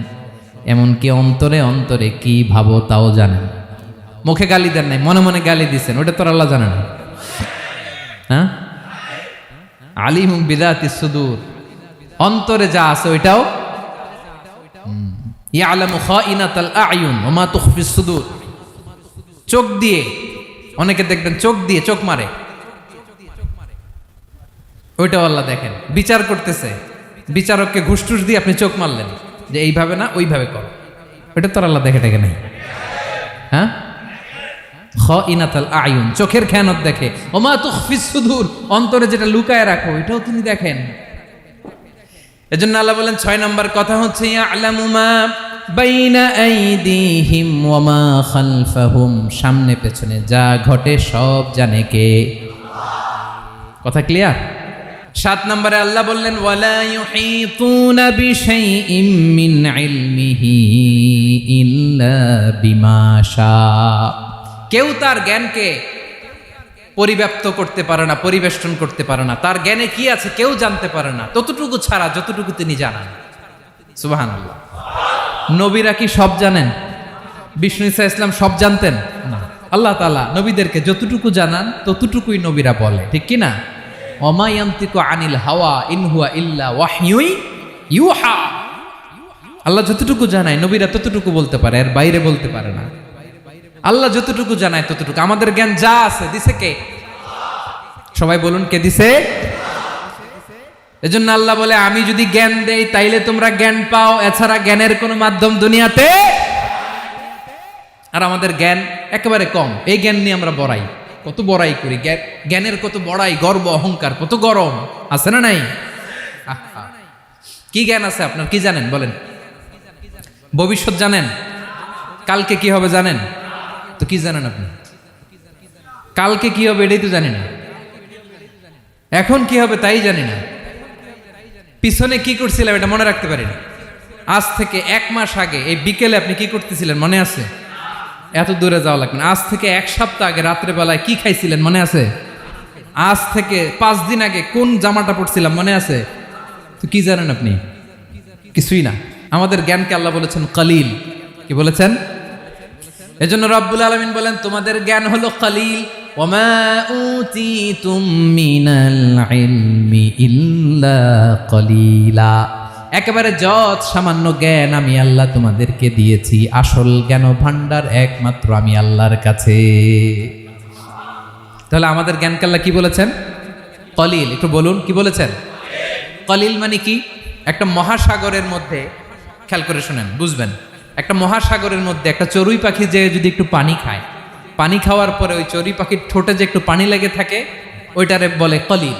এমনকি অন্তরে অন্তরে কি ভাবো তাও জানেন। মুখে গালি দেন নাই, মনে মনে গালি দিছেন, ওটা তো আল্লাহ জানে না? হ্যাঁ, আলিমুম বিযাতিস সুদূর, অন্তরে যা আছে ওইটাও। ইয়ালামু খাইনাতাল আ'য়ুন ওয়া মা তুখফিস সুদূর। চোখ দিয়ে, অনেকে দেখবেন চোখ দিয়ে চোখ মারে, ওইটাও আল্লাহ দেখেন। বিচার করতেছে, বিচারককে ঘুষ টুস দিয়ে আপনি চোখ মারলেন যে এইভাবে না ওইভাবে করো, ওইটা তো আল্লাহ দেখে নাই? হ্যাঁ, খাইনাতাল আ'য়ুন, চোখের খেয়ানত দেখে। ওয়া মা তুখফিস সুদূর, অন্তরে যেটা লুকায় রাখো ওইটাও তিনি দেখেন। এজন্য আল্লাহ বলেন, 6 নম্বর কথা হচ্ছে, ইয়ালামু মা বাইনা আইদিহিম ওয়া মা খালফাহুম। সামনে পেছনে যা ঘটে সব জানে কে? কথা ক্লিয়ার? 7 নম্বরে আল্লাহ বললেন, ওয়ালা ইউহিতুনা বিশাইইম মিন ইলমিহি ইল্লা বিমা শা। কেউ তার জ্ঞানকে পরিব্যাপ্ত করতে পারে না, পরিবেষ্টন করতে পারে না। তার জ্ঞানে কি আছে কেউ জানতে পারে না, ততটুকু ছাড়া যতটুকু তিনি জানান। সুবহানাল্লাহ। নবীরা কি সব জানেন? বিষ্ণু ঈসা ইসলাম সব জানতেন না। আল্লাহ তাআলা নবীদেরকে যতটুকু জানান ততটুকুই নবীরা বলে, ঠিক কি না? ওমা ইয়ানতিকু আনিল হাওয়া ইন হুয়া ইল্লা ওয়াহয়ুন ইউহা। আল্লাহ যতটুকু জানায় নবীরা ততটুকু বলতে পারে, এর বাইরে বলতে পারে না। আল্লাহ যতটুকু জানায় ততটুকু। আমাদের জ্ঞান যা আছে দিছে কে? সবাই বলুন, কে দিছে? এজন্য আল্লাহ বলে, আমি যদি জ্ঞান দেই তাইলে তোমরা জ্ঞান পাও, এছাড়া জ্ঞানের কোনো মাধ্যম দুনিয়াতে। আর আমাদের জ্ঞান একেবারে কম, এই জ্ঞান নিয়ে আমরা বড়াই। কত বড়াই করি, জ্ঞানের কত বড়াই, গর্ব অহংকার, কত গরম আছে না নাই? আহা, কি জ্ঞান আছে আপনার? কি জানেন বলেন? ভবিষ্যৎ জানেন? কালকে কি হবে জানেন? তো কি জানেন আপনি? কালকে কি হবে এটাই তো জানি না, এখন কি হবে তাই জানি না, পিছনে কি করছিলাম এটা মনে রাখতে পারি না। আজ থেকে 1 মাস আগে এই বিকেলে আপনি কি করতেছিলেন মনে আছে? এত দূরে যাওয়া লাগবে না। আজ থেকে 1 সপ্তাহ আগে রাত্রে বেলায় কি খাইছিলেন মনে আছে? আজ থেকে 5 দিন আগে কোন জামাটা পরছিলাম মনে আছে? তো কি জানেন আপনি? কিছুই না। আমাদের জ্ঞানকে আল্লাহ বলেছেন কলিল। কি বলেছেন? এজন্য রব্বুল আলামিন বলেন তোমাদের জ্ঞান হলো কলিল। ওমা উতিতুম মিনাল ইলমি ইল্লা কলিলা। একেবারে যত সামান্য জ্ঞান আমি আল্লাহ তোমাদেরকে দিয়েছি, আসল জ্ঞান ভান্ডার একমাত্র আমি আল্লাহর কাছে। তাহলে আমাদের জ্ঞানকে আল্লাহ কি বলেছেন? কলিল। একটু বলুন কি বলেছেন? কলিল মানে কি? একটা মহাসাগরের মধ্যে, খেয়াল করে শুনেন বুঝবেন, একটা মহাসাগরের মধ্যে একটা চড়ুই পাখি যে যদি একটু পানি খায়, পানি খাওয়ার পরে ওই চড়ুই পাখির ঠোঁটে যে একটু পানি লেগে থাকে ওইটারে বলে কলিল।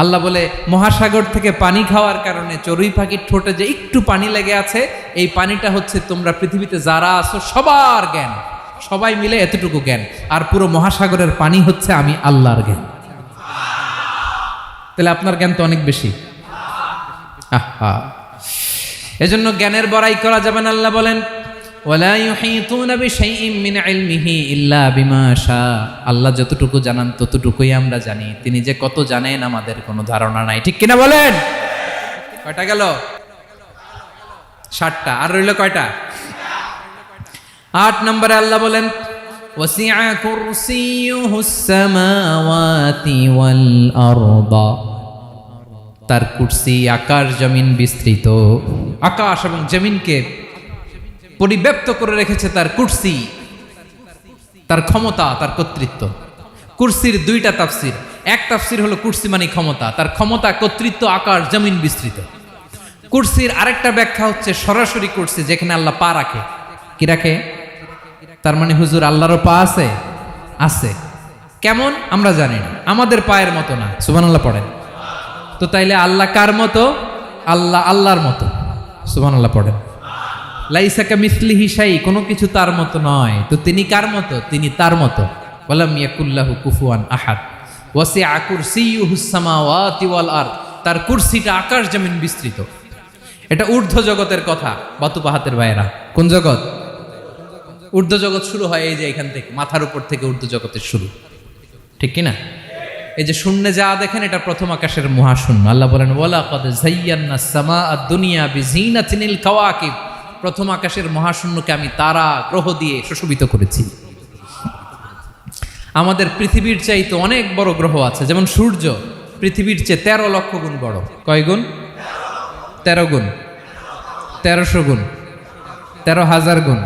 আল্লাহ বলে মহাসাগর থেকে পানি খাওয়ার কারণে চড়ুই পাখির ঠোঁটে যে একটু পানি লেগে আছে, এই পানিটা হচ্ছে তোমরা পৃথিবীতে যারা আছো সবার জ্ঞান, সবাই মিলে এতটুকু জ্ঞান, আর পুরো মহাসাগরের পানি হচ্ছে আমি আল্লাহর জ্ঞান। তাহলে আপনার জ্ঞান তো অনেক বেশি। আহা, এজন্য জ্ঞানের বড়াই করা যাবে না। আল্লাহ বলেন ওয়ালা ইউহিতুনা বিশাইইন মিন ইলমিহি ইল্লা বিমা শা। আল্লাহ যতটুকু জানান ততটুকুই আমরা জানি, তিনি যে কত জানেন আমাদের কোনো ধারণা নাই। ঠিক কিনা বলেন? কয়টা গেল? 7টা। আর রইল কয়টা? 8 নম্বরে আল্লাহ বলেন ওয়াসিআ কুরসিয়ুহুস সামাওয়াতি ওয়াল আরদা। তার কুরসি আকাশ জমিন বিস্তৃত, আকাশ এবং জমিনকে পরিব্যাপ্ত করে রেখেছে তার কুরসি, তার ক্ষমতা, তার কর্তৃত্ব। কুরসির 2টা তাফসির। এক তাফসির হলো কুরসি মানে ক্ষমতা, তার ক্ষমতা, কর্তৃত্ব, আকাশ জমিন বিস্তৃত। কুরসির আরেকটা ব্যাখ্যা হচ্ছে সরাসরি কুরসি, যেখানে আল্লাহ পা রাখে। কি রাখে? তার মানে হুজুর আল্লাহরও পা আছে? আছে। কেমন আমরা জানি না, আমাদের পায়ের মতো না। সুবহানাল্লাহ পড়েন তো। তাইলে আল্লাহ কার মতো? আল্লাহ আল্লাহর মতো। সুবহানাল্লাহ পড়েন। লাইসা কামিসলিহি শাই, কোনো কিছু তার মতো নয়। তো তিনি কার মতো? তিনি তার মতো। ওয়ালাম ইয়াকুল্লাহু কুফুয়ান আহাদ। ওয়াসিআ কুরসিয়ুহুস সামাওয়াতি ওয়াল আরদ। তার কুরসিটা আকাশ জমিন বিস্তৃত। এটা ঊর্ধ্ব জগতের কথা বাতু পাহাতের ভাইয়েরা। কোন জগৎ? ঊর্ধ্ব জগৎ শুরু হয় এই যে এখান থেকে, মাথার উপর থেকে ঊর্ধ্ব জগতের শুরু। ঠিক কি না? এই যে শূন্যে যা দেখেন এটা প্রথম আকাশের মহাশূন্য। আল্লাহ বলেন ওয়ালাকাদ যায়্যানাস সামাআদ দুনিয়া বিজিনাতিল কাওয়াকিব। প্রথম আকাশের মহাশূন্যকে আমি তারা গ্রহ দিয়ে সুশোভিত করেছি। আমাদের পৃথিবীর চাইতে অনেক বড় গ্রহ আছে, যেমন সূর্য পৃথিবীর চেয়ে 13 লক্ষ গুণ বড়। কয় গুণ? 13 গুণ, 1300 গুণ, 13,000 গুণ।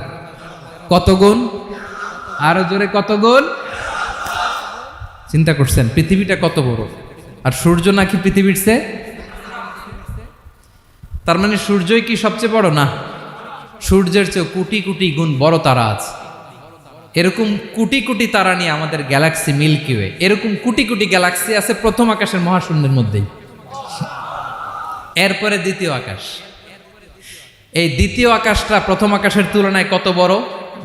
কত গুণ? আরো জোরে কত গুণ? চিন্তা করছেন পৃথিবীটা কত বড়, আর সূর্য নাকি পৃথিবীর চেয়ে? তার মানে সূর্যই কি সবচেয়ে বড়? না, সূর্যের চেয়ে কোটি কোটি গুণ বড় তারা আছে। এরকম কোটি কোটি তারা নিয়ে আমাদের গ্যালাক্সি মিল্কি ওয়ে। এরকম কোটি কোটি গ্যালাক্সি আছে প্রথম আকাশের মহাশূন্যের মধ্যেই। এরপরে দ্বিতীয় আকাশ। এই দ্বিতীয় আকাশটা প্রথম আকাশের তুলনায় কত বড়?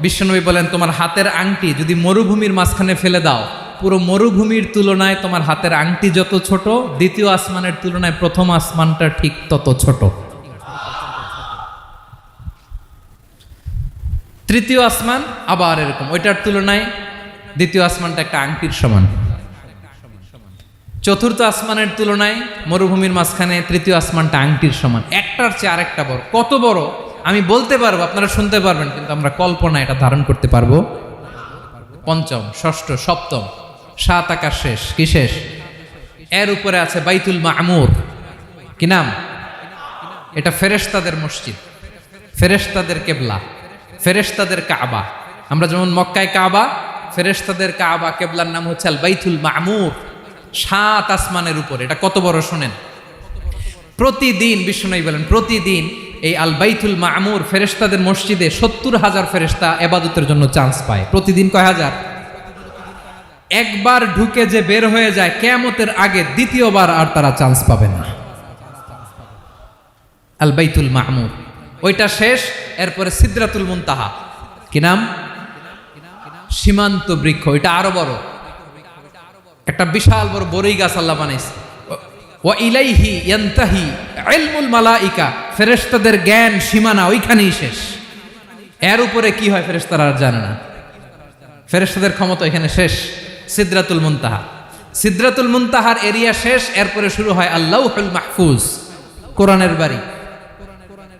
বিশ্বনবী বলেন তোমার হাতের আংটি যদি মরুভূমির মাঝখানে ফেলে দাও, পুরো মরুভূমির তুলনায় তোমার হাতের আংটি যত ছোট, দ্বিতীয় আসমানের তুলনায় প্রথম আসমানটা ঠিক তত ছোট। তৃতীয় আসমান আবার এরকম, ওইটার তুলনায় দ্বিতীয় আসমানটা একটা আংটির সমান। চতুর্থ আসমানের তুলনায় মরুভূমির মাঝখানে তৃতীয় আসমানটা আংটির সমান। একটার চেয়ে আরেকটা বড়। কত বড় আমি বলতে পারবো, আপনারা শুনতে পারবেন, কিন্তু আমরা কল্পনা এটা ধারণ করতে পারবো? পঞ্চম, ষষ্ঠ, সপ্তম, 7 আকাশ শেষ। কি শেষ? এর উপরে আছে বাইতুল মামুর। কি নাম? এটা ফেরেশতাদের মসজিদ, ফেরেশতাদের কেবলা, ফেরেশতাদের কাবা। আমরা যেমন মক্কায় কাবা, ফেরেশতাদের কাবা কেবলার নাম হচ্ছে আল বাইতুল মামুর। 7 আসমানের উপর। এটা কত বড় শোনেন। প্রতিদিন বিশ্বনবী বলেন প্রতিদিন এই আল বাইতুল মামুর ফেরেশতাদের মসজিদে 70,000 ফেরেশতা ইবাদতের জন্য চান্স পায়। প্রতিদিন কয় হাজার? একবার ঢুকে যে বের হয়ে যায় কিয়ামতের আগে দ্বিতীয়বার আর তারা চান্স পাবে না। আল বাইতুল মামুর ওইটা শেষ, এরপরে সিদরাতুল মুনতাহা, কি নাম? সীমান্ত বৃক্ষ। ওইটা আরো বড়, একটা বিশাল বড় বড়ই গাছ আল্লাহ বানাইছে। ওয়া ইলাইহি ইয়ানতাহি ইলমুল মালাইকা, ফেরেশতাদের জ্ঞান সীমানা ওইখানেই শেষ। এর উপরে কি হয় ফেরেশতারা আর জানে না। ফেরেশতাদের ক্ষমতা এখানে শেষ। সিদরাতুল মুনতাহা, সিদরাতুল মুনতাহার এরিয়া শেষ, এরপরে শুরু হয় আল্লাহুল মাহফুজ, কোরআনের বাড়ি।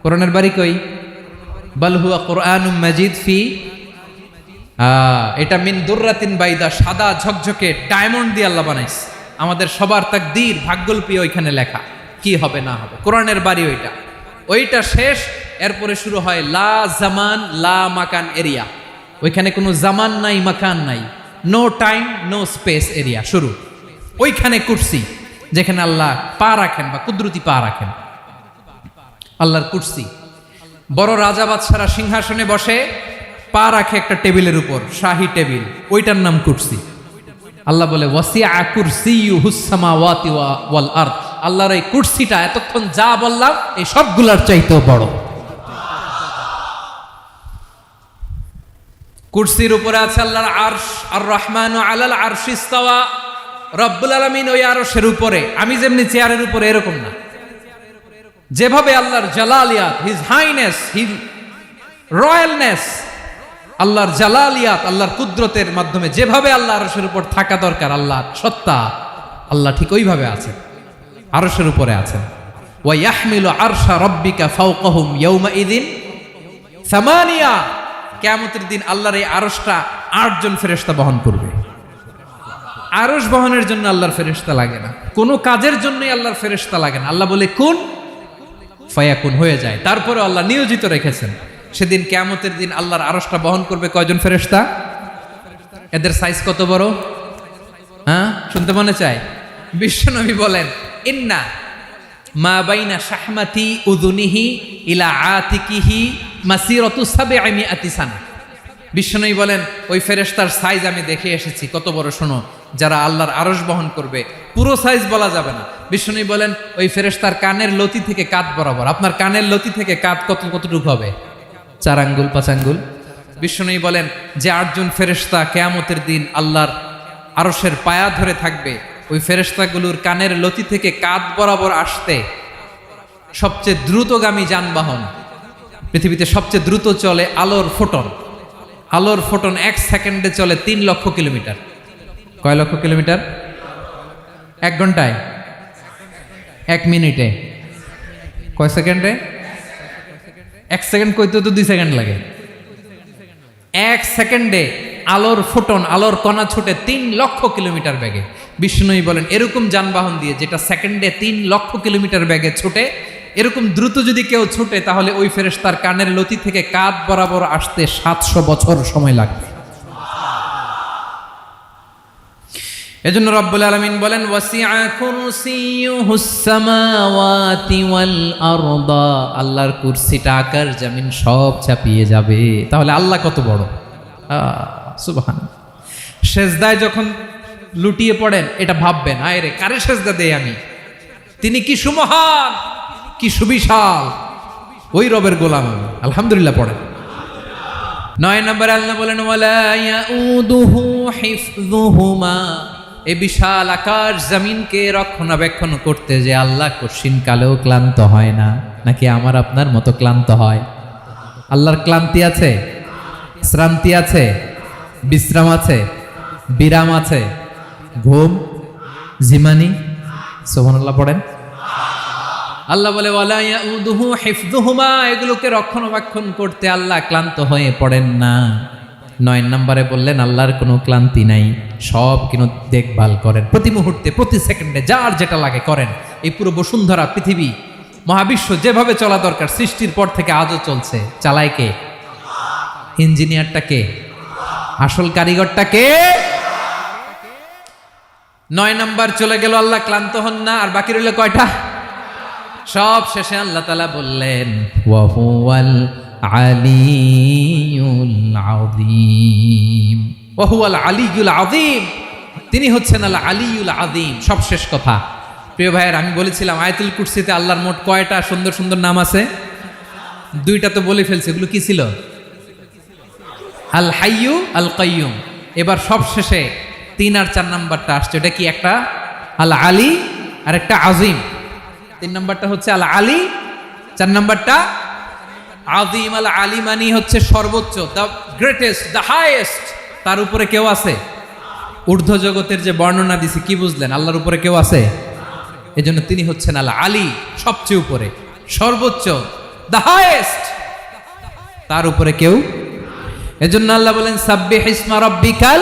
কোরআনের বাড়ি কই? বাল হুয়া কুরআনুম মাজিদ ফি, এটা মিন দুররাতিন বাইদা, সাদা ঝকঝকে ডায়মন্ড দিয়ে আল্লাহ বানাইছে। আমাদের সবার তাকদীর ভাগ্যলিপি ওইখানে লেখা, কি হবে না হবে। কোরআনের বাড়ি ওইটা, ওইটা শেষ। এরপরে শুরু হয় লা জামান লা মাকান এরিয়া। ওইখানে কোনো জামান নাই, মাকান নাই, no time no space area শুরু। ওইখানে কুরসি, যেখানে আল্লাহ পা রাখেন বা কুদরতি পা রাখেন, আল্লাহর কুরসি। বড় রাজা বাদশারা সিংহাসনে বসে, পা রাখে একটা টেবিলের উপর, শাহী টেবিল, ওইটার নাম কুরসি। আল্লাহ বলে ওয়াসিআ কুরসিয়ুহুস সামাওয়াতি ওয়াল আরদ, আল্লাহর এই কুরসিটা এতক্ষণ যা বললাম এই সবগুলোর চাইতেও বড়। কুরসির উপরে আছে আল্লাহর আরশ, আর রহমানু আলাল আরশি ইস্তাওয়া, রব্বুল আলামিন ওই আরশের উপরে। আমি যেমনি চেয়ারের উপরে এরকম না, যেভাবে আল্লাহর জালালিয়াত, হিজ হাইনেস, হিজ রয়্যালনেস, আল্লাহর জালালিয়াত, আল্লাহর কুদরতের মাধ্যমে যেভাবে আল্লাহ আরশের উপর থাকা দরকার, আল্লাহর সত্তা, আল্লাহ ঠিক ওইভাবে আছেন, আরশের উপরে আছেন। ওয়া ইয়াহমিলু আরশা রাব্বিকা ফাওকাহুম ইয়াওমাইযিন সামানিয়া, কিয়ামতের দিন আল্লাহর এই আরশটা 8 জন ফেরেশতা বহন করবে। আরশ বহনের জন্য আল্লাহর ফেরেশতা লাগে না, কোনো কাজের জন্যই আল্লাহর ফেরেশতা লাগে না। আল্লাহ বলে কুন ফায়াকুন, হয়ে যায়। তারপরে আল্লাহ নিয়োজিত রেখেছেন। সেদিন কিয়ামতের দিন আল্লাহর আরশটা বহন করবে কয়জন ফেরেশতা? এদের সাইজ কত বড়? হ্যাঁ, শুনতে মনে চায়? বিশ্বনবী বলেন ইন্না মা বাইনা শাহমাতি উযুনিহি ইলা আতিকিহি মাসিরাতু 700 সানা। বিশ্বনবী বলেন ওই ফেরেশতার সাইজ আমি দেখে এসেছি, কত বড় শোনো। যারা আল্লাহর আরশ বহন করবে, পুরো সাইজ বলা যাবে না। বিশ্বনবী বলেন ওই ফেরেশতার কানের লতি থেকে কাঁধ বরাবর। আপনার কানের লতি থেকে কাঁধ কতটুকু হবে? 4 আঙ্গুল 5 আঙ্গুল। বিশ্বনবী বলেন যে 8 জন ফেরেশতা কিয়ামতের দিন আল্লাহর আরশের পায়া ধরে থাকবে, ওই ফেরেশতাগুলোর কানের লতি থেকে কাঁধ বরাবর আসতে সবচেয়ে দ্রুতগামী যানবাহন, পৃথিবীতে সবচেয়ে দ্রুত চলে আলোর ফোটন। আলোর ফোটন 1 সেকেন্ডে চলে 3 লক্ষ কিলোমিটার। কয় লক্ষ কিলোমিটার? 1 ঘন্টায়? 1 মিনিটে? কয় সেকেন্ডে? 1 সেকেন্ড কইতে তো 2 সেকেন্ড লাগে। 1 সেকেন্ডে আলোর ফোটন, আলোর কণা ছুটে 3 লক্ষ কিলোমিটার বেগে। বিষ্ণুই বলেন এরকম যানবাহন দিয়ে, যেটা সেকেন্ডে 3 লক্ষ কিলোমিটার বেগে ছুটে, এরকম দ্রুত যদি কেউ ছুটে, তাহলে ওই ফেরেশতার কানের লতি থেকে কাঁধ বরাবর আসতে 700 বছর সময় লাগবে। এজন্য রব্বুল আলামিন বলেন ওয়াসিআ কুরসিয়ুহুস সামাওয়াতি ওয়াল আরদা, আল্লাহর কুরসিটা আকাশ জমিন সব চাপিয়ে যাবে। তাহলে আল্লাহ কত বড়! সুবহানাল্লাহ। সেজদায় যখন লুটিয়ে পড়েন, এটা ভাববেন আয় রে কারে সেজদা দেই আমি, তিনি কি সুমহান, কি সুবিশাল, ওই রবের গোলাম আমি। আলহামদুলিল্লাহ পড়েন। 9 নম্বরে আল্লাহ বলেন ওয়ালা ইয়াউদুহু হিফযুহুমা, এই বিশাল আকাশ জমিনকে রক্ষণাবেক্ষণ করতে যে আল্লাহ কঠিন কালেও ক্লান্ত হয় না। নাকি আমার আপনার মতো ক্লান্ত হয়? আল্লাহর ক্লান্তি আছে, শ্রান্তি আছে, বিশ্রাম আছে, বিরাম আছে, ঘুম, জিমানি? সুবহানাল্লাহ পড়েন। আল্লাহ বলে ওয়ালা ইয়াউদুহু হিফযুহুমা, এগুলোকে রক্ষণাবেক্ষণ করতে আল্লাহ ক্লান্ত হয়ে পড়েন না। 9 নম্বরে বললেন আল্লাহর কোনো ক্লান্তি নাই, সব কিন্তু দেখভাল করেন, প্রতি মুহূর্তে প্রতি সেকেন্ডে যার যেটা লাগে করেন। এই পুরো বসুন্ধরা, পৃথিবী, মহাবিশ্ব যেভাবে চলা দরকার সৃষ্টির পর থেকে আজও চলছে। চালায় কে? ইঞ্জিনিয়ারটা কে? আসল কারিগরটা কে? 9 নম্বর চলে গেল, আল্লাহ ক্লান্ত হন না। আর বাকি রইল কয়টা? সব শেষে আল্লাহ তাআলা বললেন ওয়া হুয়াল আলিয়ুল আযীম, ওয়া হুয়াল আলিয়ুল আযীম, তিনি হচ্ছেন আল আলিউল আযীম, সবশেষ কথা। প্রিয় ভাইয়ের, আমি বলেছিলাম আয়াতুল কুরসিতে আল্লাহর মোট কয়টা সুন্দর সুন্দর নাম আছে? দুইটা তো বলে ফেলছে, এগুলো কি ছিল? আল হাইয়ু আল কাইয়ুম। এবার সবশেষে 3 আর 4 নাম্বারটা আসছে, এটা কি? একটা আল আলী আর একটা আজিম। 3 নাম্বারটা হচ্ছে আল আলী, 4 নাম্বারটা আযীম। আল আলী মানে হচ্ছে সর্বোচ্চ, দ্য গ্রেটেস্ট, দ্য হাইয়েস্ট। তার উপরে কেউ আছে? ঊর্ধ্ব জগতের যে বর্ণনা দিছি, কি বুঝলেন? আল্লাহর উপরে কেউ আছে? এজন্য তিনি হচ্ছেন আল আলী, সবচেয়ে উপরে, সর্বোচ্চ, দ্য হাইয়েস্ট। তার উপরে কেউ। এজন্য আল্লাহ বলেন সাব্বিহ ইসমা রাব্বিকাল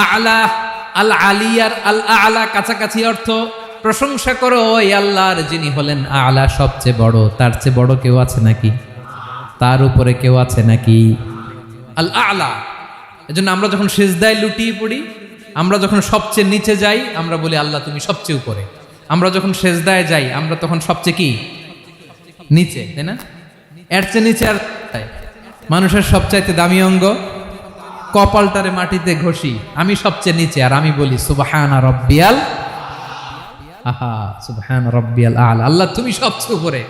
আ'লা। আল আলিয়ার আল আ'লা কাছাকাছি অর্থ প্রশংসা করো ওই আল্লাহর যিনি হলেন আ'লা, সবচেয়ে বড়। তার চেয়ে বড় কেউ আছে নাকি? তার উপরে কেউ আছে নাকি? আল আ'লা। এজন্য আমরা যখন সিজদায় লুটিয়ে পড়ি, আমরা যখন সবচেয়ে নিচে যাই, আমরা বলি আল্লাহ তুমি সবচেয়ে উপরে। আমরা যখন সিজদায় যাই, আমরা তখন সবচেয়ে কি? নিচে, তাই না? এর চেয়ে নিচে আর মানুষের সবচাইতে দামি অঙ্গ, কপালটারে মাটিতে ঘষি, আমি সবচেয়ে নিচে, আর আমি বলি সুবহানা রাব্বিয়াল আহা, সুবহানা রাব্বিয়াল আ'লা। আল্লাহ তুমি সবচেয়ে উপরে,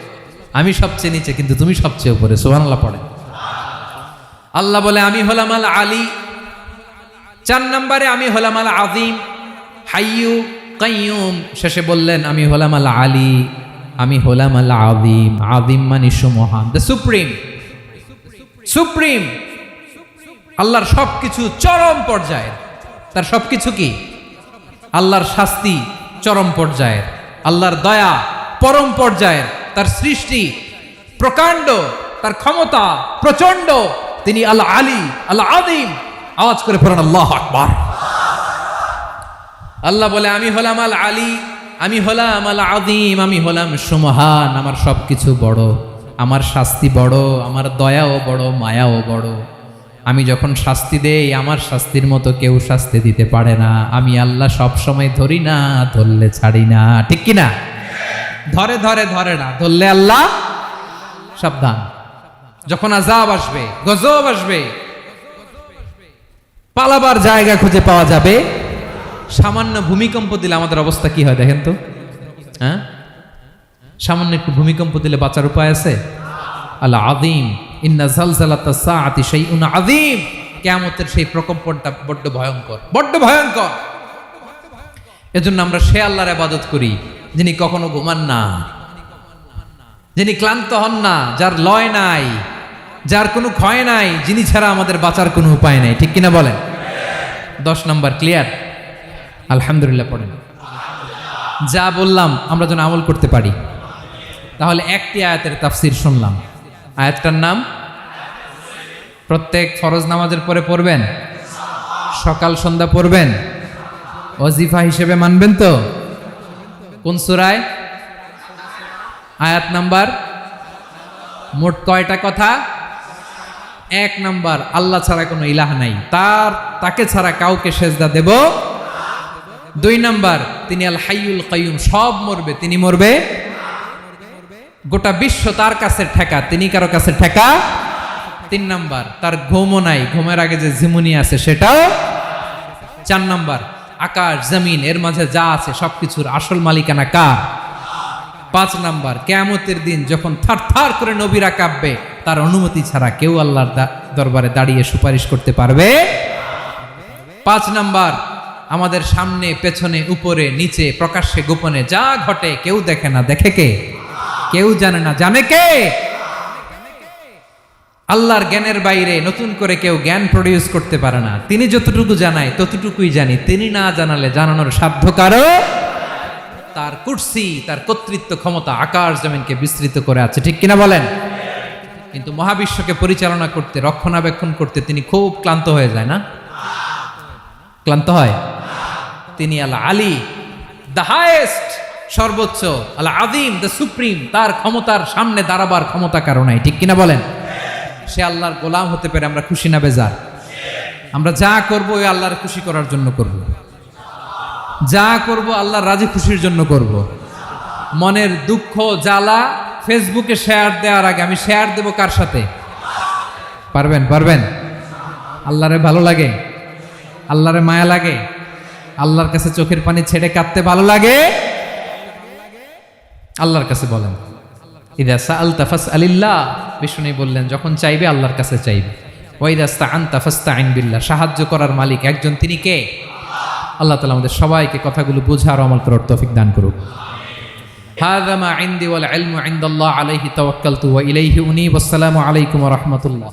আমি সবচেয়ে নিচে, কিন্তু তুমি সবচেয়ে উপরে। সুবহানাল্লাহ পড়ে। আল্লাহ বলে আমি হলাম আল আলী। 4 নম্বরে আমি হলাম আল আযীম, হাইয়ু কাইয়ুম। শেষে বললেন আমি হলাম আল আলী, আমি হলাম আল আযীম। আযীম মানে সুমহান, দ্য সুপ্রিম। সুপ্রিম আল্লাহর সবকিছু চরম পর্যায়ের। তার সবকিছু কি? আল্লাহর শাস্তি চরম পর্যায়ের, আল্লাহর দয়া পরম পর্যায়ের, তার সৃষ্টি প্রকাণ্ড, তার ক্ষমতা প্রচন্ড। তিনি আল আলী আল আযীম। আওয়াজ করে পড়েন আল্লাহু আকবার। আল্লাহ বলে আমি হলাম আল আলী, আমি হলাম আল আযীম, আমি হলাম সুমহান। আমার সবকিছু বড়, আমার শাস্তি বড়, আমার দয়াও বড়, মায়াও বড়। আমি যখন শাস্তি দেই, আমার শাস্তির মতো কেউ শাস্তি দিতে পারে না। আমি আল্লাহ সব সময় ধরি না, ধরলে ছাড়ি না। ঠিক কি না? ধরে ধরে ধরে না, ধরলে আল্লাহ সাবধান। যখন আযাব আসবে, গজব আসবে, পালাবার জায়গা খুঁজে পাওয়া যাবে। সামান্য ভূমিকম্প দিলে আমাদের অবস্থা কি হয় দেখেন তো? হ্যাঁ, সামান্য একটু ভূমিকম্প দিলে বাঁচার উপায় আছে? আল আযীম, ইন্না জালজালাতাস সাআতি শাইউন আযীম। কিয়ামতের সেই প্রকম্পনটা বড্ড ভয়ঙ্কর, বড্ড ভয়ঙ্কর। এজন্য আমরা সে আল্লাহর ইবাদত করি যিনি কখনো ঘুমান না, যিনি ক্লান্ত হন না, যার লয় নাই, যার কোনো ক্ষয় নাই, যিনি ছাড়া আমাদের বাঁচার কোনো উপায় নাই। ঠিক কিনা বলেন? 10 নম্বর ক্লিয়ার? আলহামদুলিল্লাহ পড়েন। যা বললাম আমরা যেন আমল করতে পারি। তাহলে একটি আয়াতের তাফসীর শুনলাম। আয়াতটার নাম প্রত্যেক ফরজ নামাজের পরে পড়বেন, সকাল সন্ধ্যা পড়বেন, ওয়াজিফা হিসেবে মানবেন তো? কোন সূরায়? আয়াত নাম্বার। মোট কয়টা কথা? 1 নাম্বার, আল্লাহ ছাড়া কোনো ইলাহ নাই, তাকে ছাড়া কাউকে সেজদা দেব। 2 নাম্বার, তিনি আল হাইয়ুল কাইয়ুম, সব মরবে, তিনি মরবে। গোটা বিশ্ব তার কাছে ঠেকা, তিনি কারো কাছে ঠেকা। 3 নাম্বার, তার ঘুমও নাই, ঘুমের আগে যে ঝিমুনি আছে সেটাও। 4 নাম্বার, আকাশ জমিন এর মাঝে যা আছে সবকিছুর আসল মালিকানা কার? 5 নাম্বার, কিয়ামতের দিন যখন থারথার করে নবীরা কাঁপবে, তার অনুমতি ছাড়া কেউ আল্লাহর দরবারে দাঁড়িয়ে সুপারিশ করতে পারবে। 5 নাম্বার, আমাদের সামনে পেছনে উপরে নিচে প্রকাশ্যে গোপনে যা ঘটে কেউ দেখে না, দেখে কে? কেউ জানে না, জানে কে? আল্লাহর জ্ঞানের বাইরে নতুন করে কেউ জ্ঞান প্রডিউস করতে পারে না। তিনি যতটুকু জানায় ততটুকুই জানি, তিনি না জানালে জানানোর সাধ্য কারো। তার কুরসি, তার কর্তৃত্ব ক্ষমতা আকাশ জমিনকে বিস্তৃত করে আছে। ঠিক কিনা বলেন? কিন্তু মহাবিশ্বকে পরিচালনা করতে, রক্ষণাবেক্ষণ করতে তিনি খুব ক্লান্ত হয়ে যায় না? ক্লান্ত হয়? তিনি আল আলী, দ্য হাইয়েস্ট, সর্বোচ্চ, আল আযীম, দ্য সুপ্রিম। তার ক্ষমতার সামনে দাঁড়াবার ক্ষমতা কারো নাই। ঠিক কিনা বলেন? সে আল্লাহর গোলাম হতে পেরে আমরা খুশি না বেজার? আমরা যা করব ওই আল্লাহর খুশি করার জন্য করব, যা করব আল্লাহর রাজি খুশির জন্য করব। মনের দুঃখ জ্বালা ফেসবুকে শেয়ার দেওয়ার আগে আমি শেয়ার দেব কার সাথে? পারবেন? পারবেন? আল্লাহরে ভালো লাগে, আল্লাহরে মায়া লাগে, আল্লাহর কাছে চোখের পানি ছেড়ে কাঁদতে ভালো লাগে? আল্লাহর কাছে বলেন, ইদা সাআলতা ফাসআলিল্লাহ, বিষ্ণু বললেন যখন চাইবে আল্লাহর কাছে চাইবে। ওয়া ইদা ইসতাআনতা ফাসতাইন বিল্লাহ, সাহায্য করার মালিক একজন, তিনি কে? আল্লাহ তাআলা আমাদের সবাইকে কথাগুলো বোঝার আমল করার তৌফিক দান করুক। হাযা মা ইনদি ওয়াল ইলমু ইনদাল্লাহ আলাইহি তাওয়াক্কালতু ওয়া ইলাইহি উনীব। আসসালামু আলাইকুম ওয়া রাহমাতুল্লাহ।